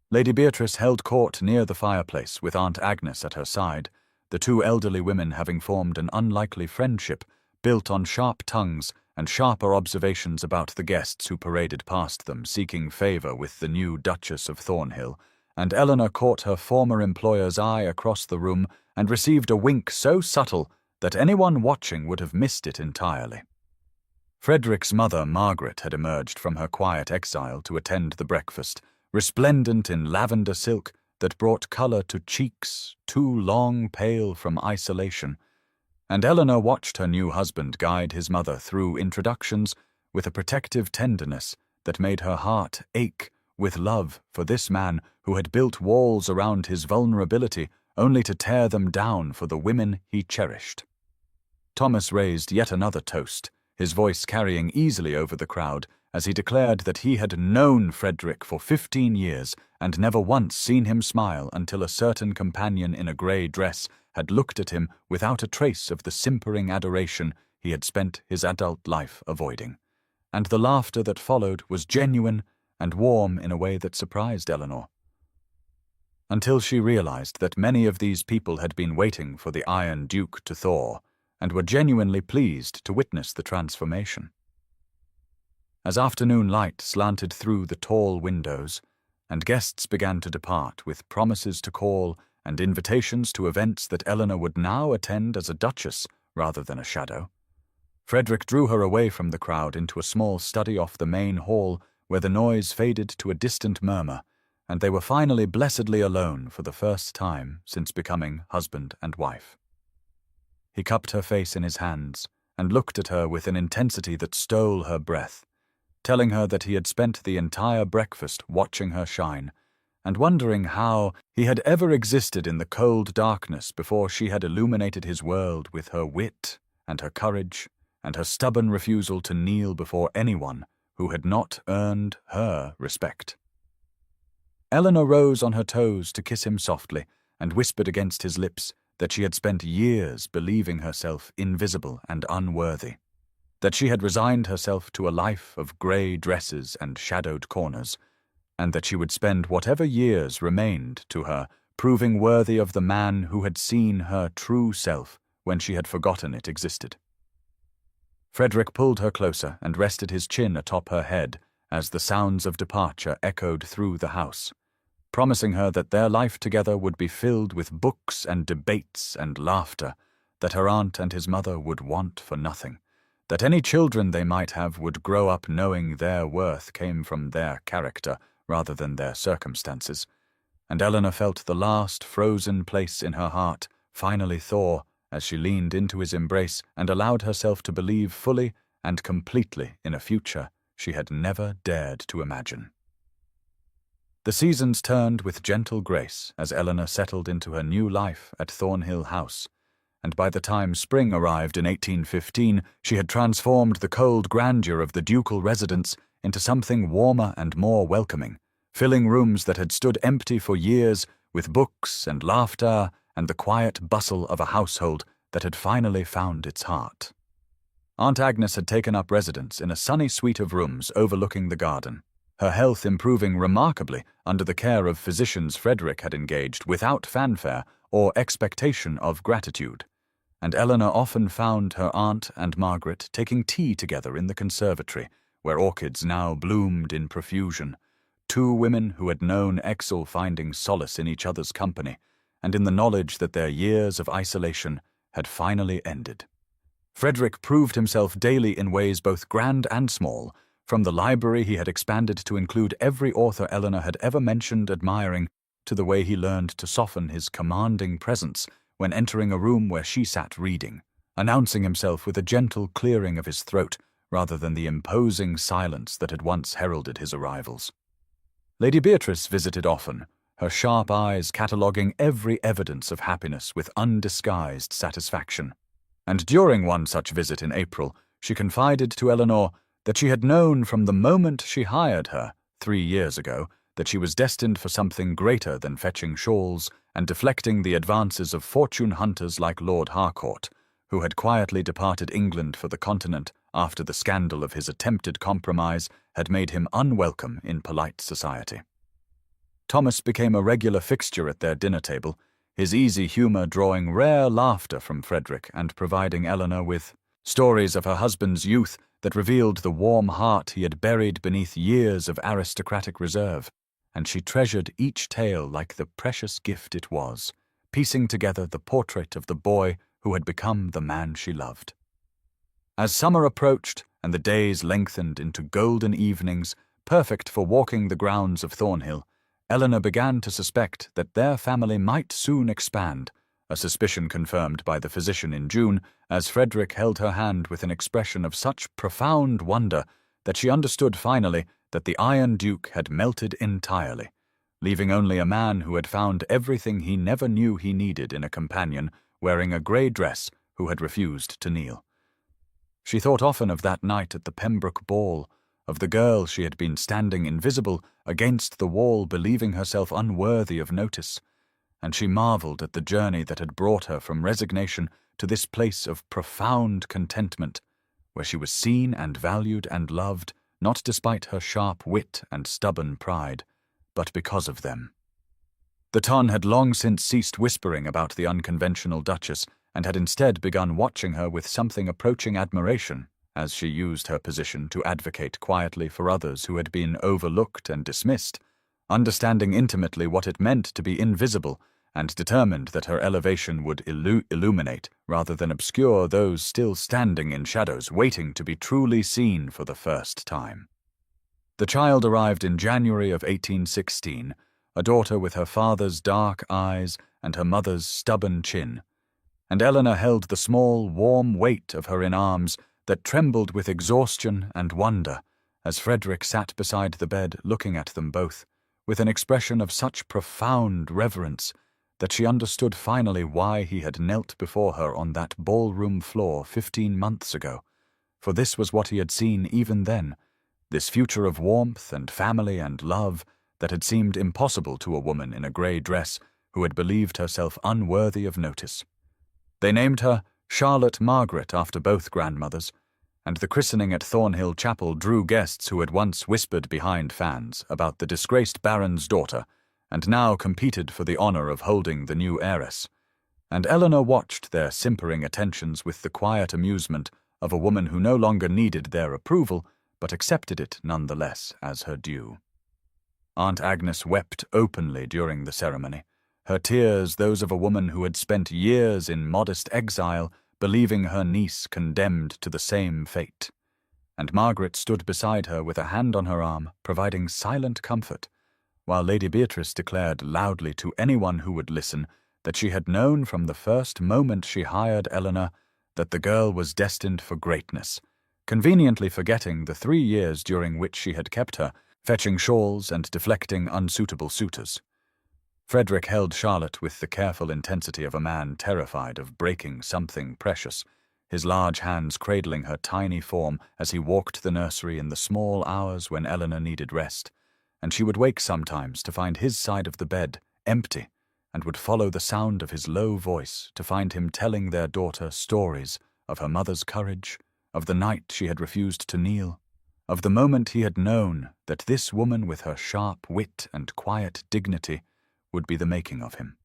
Lady Beatrice held court near the fireplace with Aunt Agnes at her side, the two elderly women having formed an unlikely friendship built on sharp tongues and sharper observations about the guests who paraded past them seeking favour with the new Duchess of Thornhill, and Eleanor caught her former employer's eye across the room and received a wink so subtle that anyone watching would have missed it entirely. Frederick's mother, Margaret, had emerged from her quiet exile to attend the breakfast, resplendent in lavender silk that brought colour to cheeks too long pale from isolation, and Eleanor watched her new husband guide his mother through introductions with a protective tenderness that made her heart ache with love for this man who had built walls around his vulnerability only to tear them down for the women he cherished. Thomas raised yet another toast, his voice carrying easily over the crowd as he declared that he had known Frederick for 15 years and never once seen him smile until a certain companion in a grey dress had looked at him without a trace of the simpering adoration he had spent his adult life avoiding. And the laughter that followed was genuine and warm in a way that surprised Eleanor, until she realized that many of these people had been waiting for the Iron Duke to thaw, and were genuinely pleased to witness the transformation. As afternoon light slanted through the tall windows, and guests began to depart with promises to call and invitations to events that Eleanor would now attend as a duchess rather than a shadow, Frederick drew her away from the crowd into a small study off the main hall where the noise faded to a distant murmur, and they were finally blessedly alone for the first time since becoming husband and wife. He cupped her face in his hands and looked at her with an intensity that stole her breath, telling her that he had spent the entire breakfast watching her shine, and wondering how he had ever existed in the cold darkness before she had illuminated his world with her wit and her courage and her stubborn refusal to kneel before anyone who had not earned her respect. Eleanor rose on her toes to kiss him softly and whispered against his lips that she had spent years believing herself invisible and unworthy, that she had resigned herself to a life of grey dresses and shadowed corners, and that she would spend whatever years remained to her proving worthy of the man who had seen her true self when she had forgotten it existed. Frederick pulled her closer and rested his chin atop her head as the sounds of departure echoed through the house, promising her that their life together would be filled with books and debates and laughter, that her aunt and his mother would want for nothing, that any children they might have would grow up knowing their worth came from their character rather than their circumstances, and Eleanor felt the last frozen place in her heart finally thaw as she leaned into his embrace and allowed herself to believe fully and completely in a future she had never dared to imagine. The seasons turned with gentle grace as Eleanor settled into her new life at Thornhill House, and by the time spring arrived in 1815, she had transformed the cold grandeur of the ducal residence into something warmer and more welcoming, filling rooms that had stood empty for years with books and laughter and the quiet bustle of a household that had finally found its heart. Aunt Agnes had taken up residence in a sunny suite of rooms overlooking the garden, her health improving remarkably under the care of physicians Frederick had engaged without fanfare or expectation of gratitude, and Eleanor often found her aunt and Margaret taking tea together in the conservatory, where orchids now bloomed in profusion, two women who had known exile finding solace in each other's company and in the knowledge that their years of isolation had finally ended. Frederick proved himself daily in ways both grand and small. From the library he had expanded to include every author Eleanor had ever mentioned admiring, to the way he learned to soften his commanding presence when entering a room where she sat reading, announcing himself with a gentle clearing of his throat rather than the imposing silence that had once heralded his arrivals. Lady Beatrice visited often, her sharp eyes cataloguing every evidence of happiness with undisguised satisfaction. And during one such visit in April, she confided to Eleanor that she had known from the moment she hired her, 3 years ago, that she was destined for something greater than fetching shawls and deflecting the advances of fortune hunters like Lord Harcourt, who had quietly departed England for the continent after the scandal of his attempted compromise had made him unwelcome in polite society. Thomas became a regular fixture at their dinner table, his easy humour drawing rare laughter from Frederick and providing Eleanor with stories of her husband's youth that revealed the warm heart he had buried beneath years of aristocratic reserve, and she treasured each tale like the precious gift it was, piecing together the portrait of the boy who had become the man she loved. As summer approached and the days lengthened into golden evenings, perfect for walking the grounds of Thornhill, Eleanor began to suspect that their family might soon expand, a suspicion confirmed by the physician in June, as Frederick held her hand with an expression of such profound wonder that she understood finally that the Iron Duke had melted entirely, leaving only a man who had found everything he never knew he needed in a companion wearing a grey dress who had refused to kneel. She thought often of that night at the Pembroke ball, of the girl she had been standing invisible against the wall believing herself unworthy of notice, and she marvelled at the journey that had brought her from resignation to this place of profound contentment, where she was seen and valued and loved, not despite her sharp wit and stubborn pride, but because of them. The ton had long since ceased whispering about the unconventional Duchess, and had instead begun watching her with something approaching admiration, as she used her position to advocate quietly for others who had been overlooked and dismissed, understanding intimately what it meant to be invisible, and determined that her elevation would illuminate rather than obscure those still standing in shadows waiting to be truly seen for the first time. The child arrived in January of 1816, a daughter with her father's dark eyes and her mother's stubborn chin, and Eleanor held the small, warm weight of her in arms that trembled with exhaustion and wonder as Frederick sat beside the bed looking at them both, with an expression of such profound reverence that she understood finally why he had knelt before her on that ballroom floor 15 months ago, for this was what he had seen even then, this future of warmth and family and love that had seemed impossible to a woman in a grey dress who had believed herself unworthy of notice. They named her Charlotte Margaret after both grandmothers, and the christening at Thornhill Chapel drew guests who had once whispered behind fans about the disgraced baron's daughter, and now competed for the honour of holding the new heiress, and Eleanor watched their simpering attentions with the quiet amusement of a woman who no longer needed their approval, but accepted it none the less as her due. Aunt Agnes wept openly during the ceremony, her tears those of a woman who had spent years in modest exile, believing her niece condemned to the same fate, and Margaret stood beside her with a hand on her arm, providing silent comfort, while Lady Beatrice declared loudly to anyone who would listen that she had known from the first moment she hired Eleanor that the girl was destined for greatness, conveniently forgetting the 3 years during which she had kept her, fetching shawls and deflecting unsuitable suitors. Frederick held Charlotte with the careful intensity of a man terrified of breaking something precious, his large hands cradling her tiny form as he walked the nursery in the small hours when Eleanor needed rest, and she would wake sometimes to find his side of the bed empty, and would follow the sound of his low voice to find him telling their daughter stories of her mother's courage, of the night she had refused to kneel, of the moment he had known that this woman with her sharp wit and quiet dignity would be the making of him.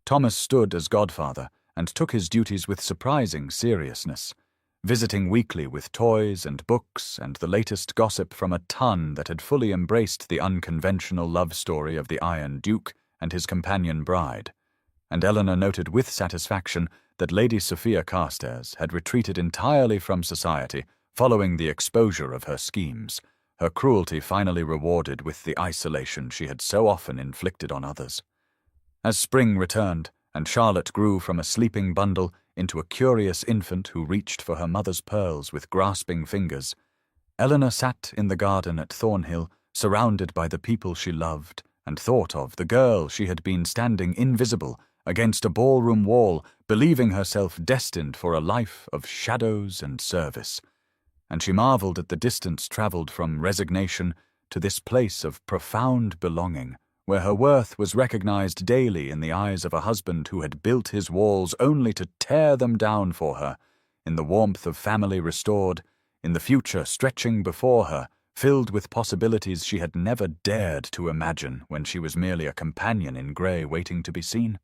Thomas stood as godfather and took his duties with surprising seriousness, visiting weekly with toys and books and the latest gossip from a ton that had fully embraced the unconventional love story of the Iron Duke and his companion bride, and Eleanor noted with satisfaction that Lady Sophia Carstairs had retreated entirely from society following the exposure of her schemes, her cruelty finally rewarded with the isolation she had so often inflicted on others. As spring returned, and Charlotte grew from a sleeping bundle into a curious infant who reached for her mother's pearls with grasping fingers, Eleanor sat in the garden at Thornhill, surrounded by the people she loved, and thought of the girl she had been standing invisible against a ballroom wall, believing herself destined for a life of shadows and service. And she marveled at the distance traveled from resignation to this place of profound belonging, where her worth was recognized daily in the eyes of a husband who had built his walls only to tear them down for her, in the warmth of family restored, in the future stretching before her, filled with possibilities she had never dared to imagine when she was merely a companion in grey waiting to be seen.